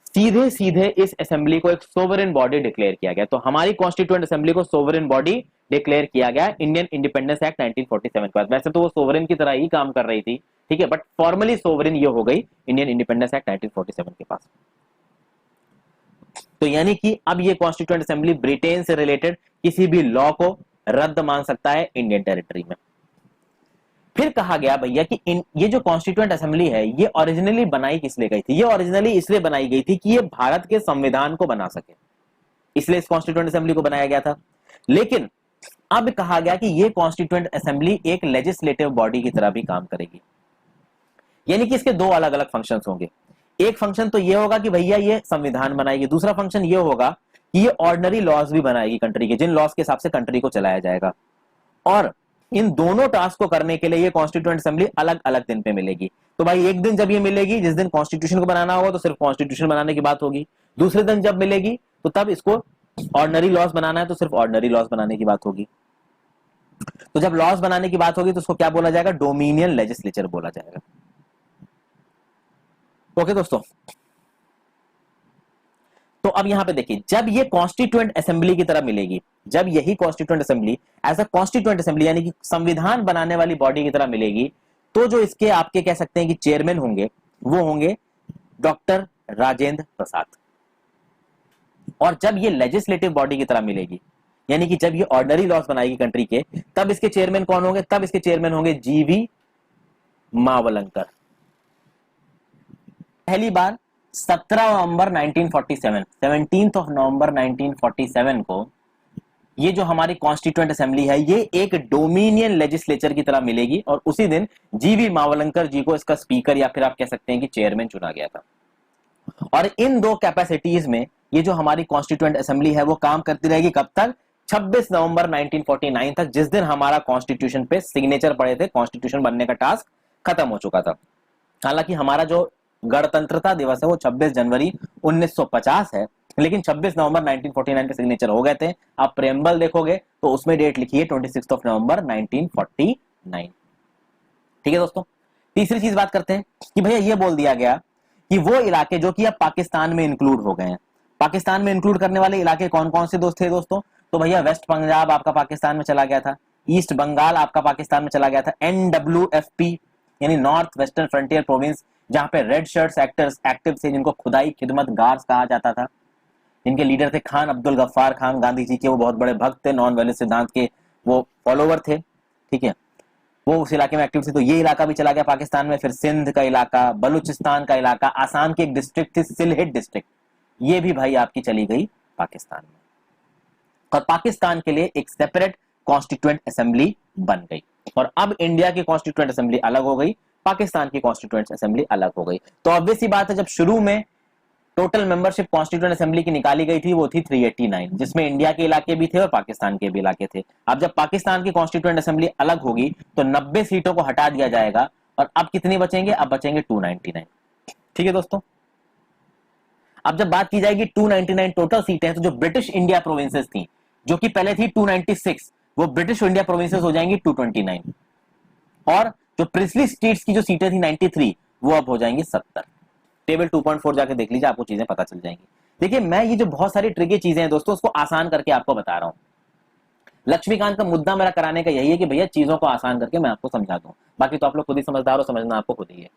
सीधे सीधे इस असेंबली को एक सोवरेन बॉडी डिक्लेयर किया गया। तो हमारी कॉन्स्टिट्यूएंट असेंबली को सोवरेन बॉडी डिक्लेयर किया गया इंडियन इंडिपेंडेंस एक्ट 1947 के बाद। वैसे तो वो सोवरेन की तरह ही काम कर रही थी, ठीक है, बट फॉर्मली सोवरेन ये हो गई इंडियन इंडिपेंडेंस एक्ट 1947 के पास। तो यानी कि अब ये कॉन्स्टिट्यूएंट असेंबली ब्रिटेन से रिलेटेड किसी भी लॉ को रद्द मान सकता है इंडियन टेरिटरी में। फिर कहा गया भैया कि ये जो कॉन्स्टिट्यूएंट असेंबली है, ये ओरिजिनली बनाई किस लिए गई थी? ये ओरिजिनली इसलिए बनाई गई थी कि ये भारत के संविधान को बना सके, इसलिए इस कॉन्स्टिट्यूएंट असेंबली को बनाया गया था। लेकिन अब कहा गया कि ये कॉन्स्टिट्यूएंट असेंबली एक लेजिस्लेटिव बॉडी की तरह भी काम करेगी। यानी कि इसके दो अलग अलग फंक्शंस होंगे। एक फंक्शन तो ये होगा कि भैया ये संविधान बनाएगी, दूसरा फंक्शन ये होगा कि ये ऑर्डिनरी लॉज भी बनाएगी कंट्री के, जिन लॉज के हिसाब से कंट्री को चलाया जाएगा। और इन दोनों टास्क को करने के लिए ये कॉन्स्टिट्यूएंट असेंबली अलग अलग दिन पे मिलेगी। तो भाई एक दिन जब ये मिलेगी, जिस दिन कॉन्स्टिट्यूशन को बनाना होगा, तो सिर्फ कॉन्स्टिट्यूशन बनाने की बात होगी। दूसरे दिन जब मिलेगी तो तब इसको ऑर्डिनरी लॉज बनाना है, तो सिर्फ ऑर्डिनरी लॉज बनाने की बात होगी। तो जब लॉज बनाने की बात होगी तो उसको क्या बोला जाएगा? डोमिनियन लेजिस्लेचर बोला जाएगा। ओके दोस्तों, तो अब यहां पे देखिए, जब ये कॉन्स्टिट्यूएंट असेंबली की तरह मिलेगी, जब यही constituent assembly as a constituent assembly यानी कि संविधान बनाने वाली बॉडी की तरह मिलेगी, तो जो इसके आपके कह सकते हैं कि चेयरमैन होंगे, वो होंगे डॉक्टर राजेंद्र प्रसाद। और जब ये लेजिस्लेटिव बॉडी की तरह मिलेगी, यानी कि जब ये ऑर्डिनरी लॉज बनाएगी कंट्री के, तब इसके चेयरमैन कौन होंगे? तब इसके चेयरमैन होंगे जीवी मावलंकर। पहली बार 17 नवंबर 1947, 17 नवंबर 1947 को ये जो हमारी कॉन्स्टिट्यूएंट असेंबली है, ये एक डोमिनियन लेजिस्लेचर की तरह मिलेगी, और उसी दिन जीवी मावलंकर जी को इसका स्पीकर या फिर आप कह सकते हैं कि चेयरमैन चुना गया था। और इन दो कैपेसिटीज में ये जो हमारी कॉन्स्टिट्यूएंट असेंबली है वो काम करती रहेगी कब तक? 26 नवंबर 1949 तक, जिस दिन हमारा कॉन्स्टिट्यूशन पे सिग्नेचर पड़े थे, कॉन्स्टिट्यूशन बनने का टास्क खत्म हो चुका था। हालांकि हमारा जो गणतंत्रता दिवस है वो 26 जनवरी 1950 है, लेकिन 26 नवंबर 1949 पे सिग्नेचर हो गए थे। आप प्रेम्बल देखोगे तो उसमें डेट लिखी है 26 नवंबर 1949। ठीक है दोस्तों, तीसरी चीज बात करते हैं कि भैया ये बोल दिया गया कि वो इलाके जो कि अब पाकिस्तान में इंक्लूड हो गए हैं, पाकिस्तान में इंक्लूड करने वाले इलाके कौन कौन से दोस्त थे दोस्तों? तो भैया वेस्ट पंजाब आपका पाकिस्तान में चला गया था, ईस्ट बंगाल आपका पाकिस्तान में चला गया था, NWFP यानी नॉर्थ वेस्टर्न फ्रंटियर प्रोविंस, जहां पे रेड शर्ट्स एक्टर्स एक्टिव थे, जिनको खुदाई खिदमत गार्ड्स कहा जाता था, जिनके लीडर थे खान अब्दुल गफ्फार खान, गांधी जी के वो बहुत बड़े भक्त थे, नॉन वायलेंस सिद्धांत के वो फॉलोवर थे, ठीक है, वो उस इलाके में एक्टिव थे। तो ये इलाका भी चला गया पाकिस्तान में। फिर सिंध का इलाका, बलूचिस्तान का इलाका, आसाम की एक डिस्ट्रिक्ट थी सिलहेट डिस्ट्रिक्ट, ये भी भाई आपकी चली गई पाकिस्तान में, और पाकिस्तान के लिए एक सेपरेट कॉन्स्टिट्यूएंट असेंबली बन गई। और अब इंडिया की कॉन्स्टिट्यूएंट असेंबली अलग हो गई, पाकिस्तान की कॉन्स्टिट्यूएंट असेंबली अलग हो गई। तो ऑब्वियस सी बात है, जब शुरू में टोटल मेंबरशिप कॉन्स्टिट्यूएंट असेंबली की निकाली गई थी वो थी 389, जिसमें इंडिया के इलाके भी थे और पाकिस्तान के भी इलाके थे। अब जब पाकिस्तान की कॉन्स्टिट्यूएंट असेंबली अलग होगी तो 90 सीटों को हटा दिया जाएगा, और अब कितनी बचेंगे? अब बचेंगे 299। ठीक है दोस्तों, अब जब बात की जाएगी 299 टोटल सीटें, तो जो ब्रिटिश इंडिया प्रोविंसेस थी, जो कि पहले थी 296, वो ब्रिटिश इंडिया प्रोविंसेस हो जाएंगी 229, और जो प्रिंसली स्टेट्स की जो सीटें थी 93, वो अब हो जाएंगी 70। टेबल 2.4 जाके देख लीजिए, आपको चीजें पता चल जाएंगी। देखिए, मैं ये जो बहुत सारी ट्रिकी चीजें हैं दोस्तों, उसको आसान करके आपको बता रहा हूं। लक्ष्मीकांत का मुद्दा मेरा कराने का यही है कि भैया चीजों को आसान करके मैं आपको समझा दूं, बाकी तो आप लोग खुद ही समझदार हो, समझना आपको खुद ही है।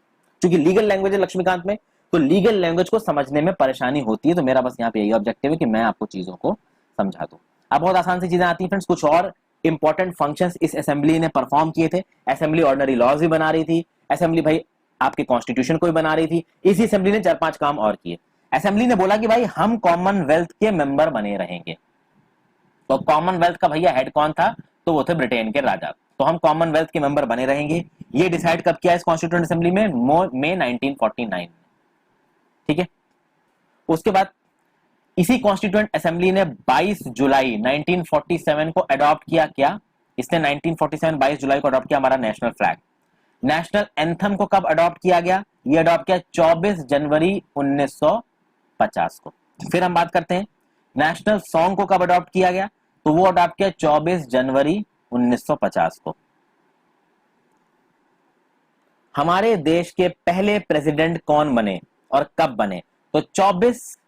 क्योंकि लीगल लैंग्वेज है लक्ष्मीकांत में, तो लीगल लैंग्वेज को समझने में परेशानी होती है, तो मेरा बस यहाँ पे यही ऑब्जेक्टिव है कि मैं आपको चीजों को समझा दूं। अब बहुत आसान सी चीजें आती हैं फ्रेंड्स। कुछ और इंपॉर्टेंट फंक्शंस इस असेंबली ने परफॉर्म किए थे। असेंबली ऑर्डिनरी लॉज भी बना रही थी, असेंबली भाई आपके कॉन्स्टिट्यूशन को भी बना रही थी। इसी असेंबली ने 4-5 काम और किए। असेंबली ने बोला कि भाई हम कॉमनवेल्थ के मेंबर बने रहेंगे। तो कॉमनवेल्थ का भैया हेड कौन था? तो वो थे ब्रिटेन के राजा। तो हम कॉमनवेल्थ के मेंबर बने रहेंगे। ये डिसाइड कब किया इस कॉन्स्टिट्यूएंट असेंबली में? मई 1949। ठीक है। उसके बाद इसी कॉन्स्टिट्यूएंट असेंबली ने 22 जुलाई 1947 को अडॉप्ट किया। क्या इसने 1947 22 जुलाई को अडॉप्ट किया हमारा नेशनल फ्लैग। नेशनल एंथम को कब अडॉप्ट किया गया? ये अडॉप्ट किया 24 जनवरी 1950 को। फिर हम बात करते हैं नेशनल सॉन्ग को कब अडॉप्ट किया गया, तो वो अडॉप्ट किया 24 जनवरी 1950 को। हमारे देश के पहले प्रेसिडेंट कौन बने और कब बने, तो 24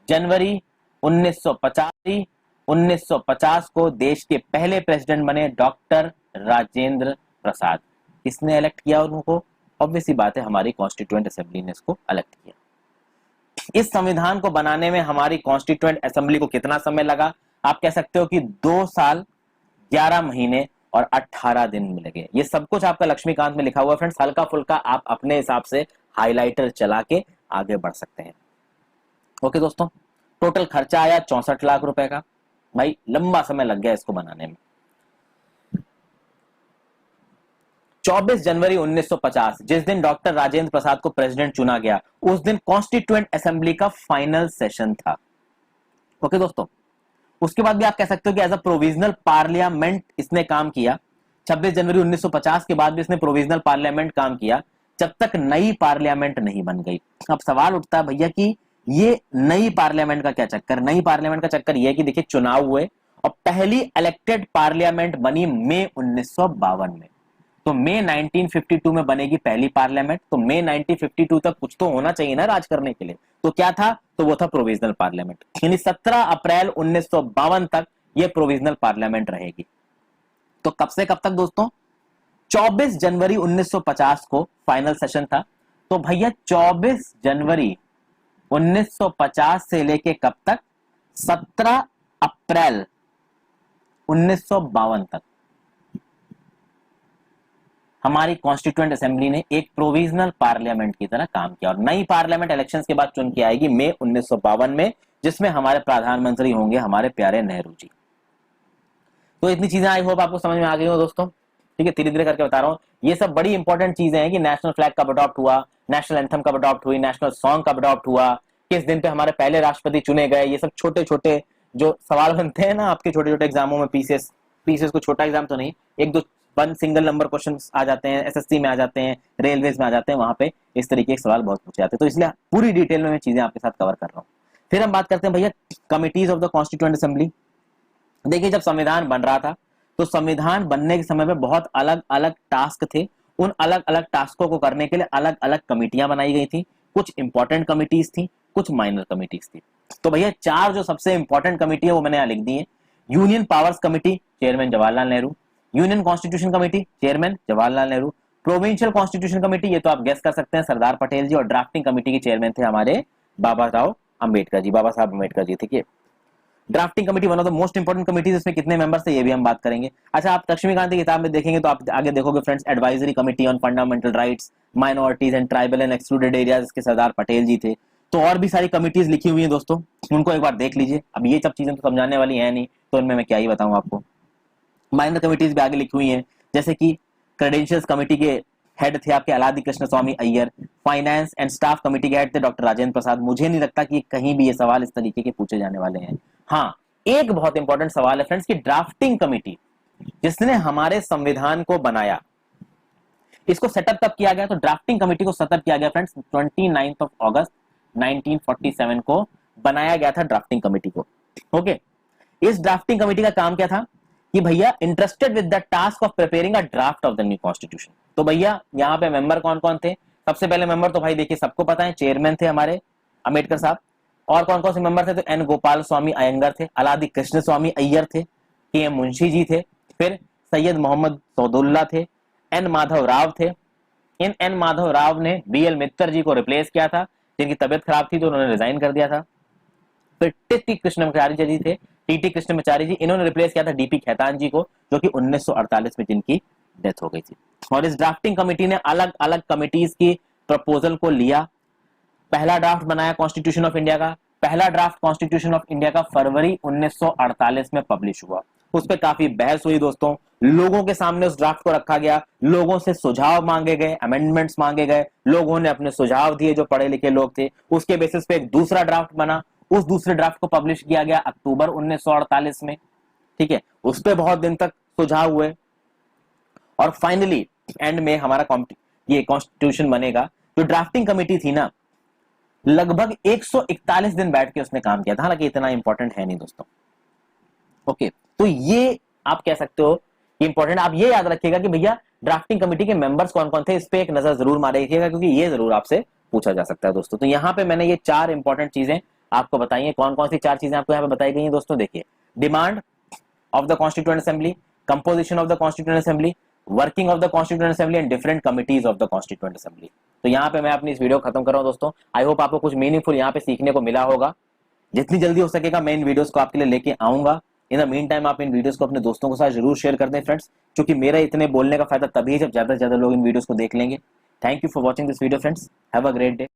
जनवरी 1950 को देश के पहले प्रेसिडेंट बने डॉक्टर राजेंद्र प्रसाद। किसने इलेक्ट किया उनको? ऑब्वियसली बात है हमारी कॉन्स्टिट्यूएंट असेंबली ने इसको इलेक्ट किया। इस संविधान को बनाने में हमारी कॉन्स्टिट्यूएंट असेंबली को कितना समय लगा? आप कह सकते हो कि 2 साल 11 महीने और 18 दिन में लगे। ये सब कुछ आपका लक्ष्मीकांत में लिखा हुआ है फ्रेंड्स, हल्का फुल्का आप अपने हिसाब से हाइलाइटर चला के आगे बढ़ सकते हैं। ओके दोस्तों, टोटल खर्चा आया 64 लाख रुपए का। भाई लंबा समय लग गया इसको बनाने में। 24 जनवरी 1950 जिस दिन डॉक्टर राजेंद्र प्रसाद को प्रेसिडेंट चुना गया, उस दिन कॉन्स्टिट्यूएंट असेंबली का फाइनल सेशन था। ओके दोस्तों, उसके बाद भी आप कह सकते हो कि एज अ प्रोविजनल पार्लियामेंट इसने काम किया। 26 जनवरी 1950 के बाद भी इसने प्रोविजनल पार्लियामेंट काम किया, जब तक नई पार्लियामेंट नहीं बन गई। अब सवाल उठता है भैया कि ये नई पार्लियामेंट का क्या चक्कर? नई पार्लियामेंट का चक्कर ये है कि देखिए चुनाव हुए और पहली इलेक्टेड पार्लियामेंट बनी मई 1952 में। तो मई 1952 में बनेगी पहली पार्लियामेंट, तो मई 1952 तक कुछ तो होना चाहिए ना राज करने के लिए। तो क्या था? तो वो था प्रोविजनल पार्लियामेंट। यानी 17 अप्रैल 1952 तक ये प्रोविजनल पार्लियामेंट रहेगी। तो कब से कब तक दोस्तों? 24 जनवरी 1950 को फाइनल सेशन था। तो भैया 24 जनवरी 1950 से लेके कब तक? 17 अप्रैल 1952 तक हमारी कॉन्स्टिट्यूएंट असेंबली ने एक प्रोविजनल पार्लियामेंट की तरह काम किया। और नई पार्लियामेंट इलेक्शंस के बाद चुन के आएगी मई 1952 में, जिसमें हमारे प्रधानमंत्री होंगे हमारे प्यारे नेहरू जी। तो इतनी चीजें आई होप आपको समझ में आ गई हो दोस्तों। ठीक है, धीरे धीरे करके बता रहा हूँ। ये सब बड़ी इंपॉर्टेंट चीजें हैं कि नेशनल फ्लैग कब अडॉप्ट हुआ, नेशनल एंथम कब अडॉप्ट हुई, नेशनल सॉन्ग कब अडॉप्ट हुआ, किस दिन पे हमारे पहले राष्ट्रपति चुने गए। ये सब छोटे छोटे जो सवाल बनते हैं ना आपके छोटे छोटे एग्जामों में, पीसीएस को छोटा एग्जाम तो नहीं, एक दो वन सिंगल नंबर क्वेश्चन आ जाते हैं, एसएससी में आ जाते हैं, रेलवेज में आ जाते हैं, वहां पे इस तरीके के सवाल बहुत पूछे जाते हैं। तो इसलिए पूरी डिटेल में मैं चीजें आपके साथ कवर कर रहा हूँ। फिर हम बात करते हैं भैया committees of the constituent assembly. देखिए जब संविधान बन रहा था तो संविधान बनने के समय में बहुत अलग अलग टास्क थे। उन अलग अलग टास्कों को करने के लिए अलग अलग कमिटियां बनाई गई थी। कुछ इंपॉर्टेंट कमिटीज थी, कुछ माइनर कमिटीज थी। तो भैया 4 जो सबसे इंपॉर्टेंट कमिटी है वो मैंने यहां लिख दी है। Union powers committee, chairman Jawaharlal Nehru. Union constitution committee, chairman Jawaharlal Nehru. Provincial constitution committee, ये तो आप गेस कर सकते हैं, सरदार पटेल जी। और ड्राफ्टिंग कमेटी के चेयरमैन थे हमारे बाबा साहब अम्बेडकर जी। ठीक है, drafting committee one of the most important committees. इसमें कितने मेंबर्स थे ये भी हम बात करेंगे। अच्छा, आप लक्ष्मीकांत की किताब में देखेंगे तो आप आगे देखोगे friends, advisory committee on fundamental rights, minorities and tribal and excluded areas, इसके सरदार पटेल जी थे। तो और भी सारी कमिटीज लिखी हुई है दोस्तों, उनको एक बार देख लीजिए। अब ये सब चीजें तो समझाने वाली है नहीं, तो इनमें मैं क्या ही बताऊं आपको। माइनर कमिटीज भी आगे लिखी हुई हैं, जैसे कि क्रेडेंशियल्स कमेटी के हेड थे आपके Alladi Krishna Swami Iyer. Finance and staff committee के हेड थे डॉक्टर राजेंद्र प्रसाद। मुझे नहीं लगता कि कहीं भी ये सवाल इस तरीके के पूछे जाने वाले हैं। हाँ, एक बहुत इंपॉर्टेंट सवाल है फ्रेंड्स की ड्राफ्टिंग कमेटी जिसने हमारे संविधान को बनाया, इसको सेटअप तब किया गया। तो ड्राफ्टिंग कमेटी को सेटअप किया गया फ्रेंड्स 29 अगस्त 1947 को बनाया गया था ड्राफ्टिंग कमेटी को। ओके, इस ड्राफ्टिंग कमेटी का काम क्या था कि भैया interested with the task of preparing a draft of the new constitution. तो भैया यहाँ पे मेंबर कौन कौन थे? सबसे पहले मेंबर तो भाई देखिए सबको पता है, चेयरमैन थे हमारे अम्बेडकर साहब। और कौन कौन से मेंबर थे? तो एन गोपाल स्वामी अयंगर थे, अलादी कृष्ण स्वामी अय्यर थे, के एम मुंशी जी थे, फिर सैयद मोहम्मद सौदुल्ला थे, एन माधव राव थे। इन एन माधव राव ने बी एल मित्तर जी को रिप्लेस किया था, जिनकी तबियत खराब थी तो उन्होंने रिजाइन कर दिया था। फिर टी कृष्णमाचार्य जी थे, टी कृष्णमाचार्य जी, इन्होंने रिप्लेस किया था डीपी खेतान जी को, जो कि 1948 में जिनकी डेथ हो गई थी। और इस ड्राफ्टिंग कमेटी ने अलग अलग कमिटीज की प्रपोजल को लिया, पहला ड्राफ्ट बनाया कॉन्स्टिट्यूशन ऑफ इंडिया का। पहला ड्राफ्ट कॉन्स्टिट्यूशन ऑफ इंडिया का फरवरी 1948 में पब्लिश हुआ। उस पर काफी बहस हुई दोस्तों, लोगों के सामने उस ड्राफ्ट को रखा गया, लोगों से सुझाव मांगे गए, अमेंडमेंट्स मांगे गए, लोगों ने अपने सुझाव दिए, जो पढ़े लिखे लोग थे, उसके बेसिस पे एक दूसरा ड्राफ्ट बना, उस दूसरे ड्राफ्ट को पब्लिश किया गया अक्टूबर 1948 में, ठीक है। उस पर बहुत दिन तक सुझाव हुए और फाइनली एंड में हमारा ये कॉन्स्टिट्यूशन बनेगा। जो ड्राफ्टिंग कमेटी थी ना, लगभग 141 दिन बैठ के उसने काम किया था, हालांकि इतना इंपॉर्टेंट है नहीं दोस्तों। ओके, तो ये आप कह सकते हो इंपॉर्टेंट। आप ये याद रखिएगा कि भैया ड्राफ्टिंग कमेटी के मेंबर्स कौन कौन थे, इस पे एक नजर जरूर मारिएगा, क्योंकि ये जरूर आपसे पूछा जा सकता है दोस्तों। तो यहाँ पे मैंने ये 4 इंपॉर्टेंट चीजें आपको बताई हैं। कौन कौन सी 4 चीजें आपको यहाँ पे बताई गई हैं दोस्तों? देखिए, demand of the constituent assembly, composition of the constituent assembly, working of the constituent assembly and different committees of the constituent assembly. तो यहाँ पे मैं अपनी इस वीडियो खत्म कर रहा हूँ दोस्तों। आई होप आपको कुछ मीनिंगफुल यहाँ पे सीखने को मिला होगा। जितनी जल्दी हो सकेगा मैं इन वीडियोस को आपके लिए लेके आऊंगा। इन द मीन टाइम आप इन वीडियोस को अपने दोस्तों के साथ जरूर शेयर कर दें फ्रेंड्स, क्योंकि मेरा इतने बोलने का फायदा तभी है जब ज्यादा से ज्यादा लोग इन वीडियोस को देख लेंगे। Thank you for watching this video friends, have a great day.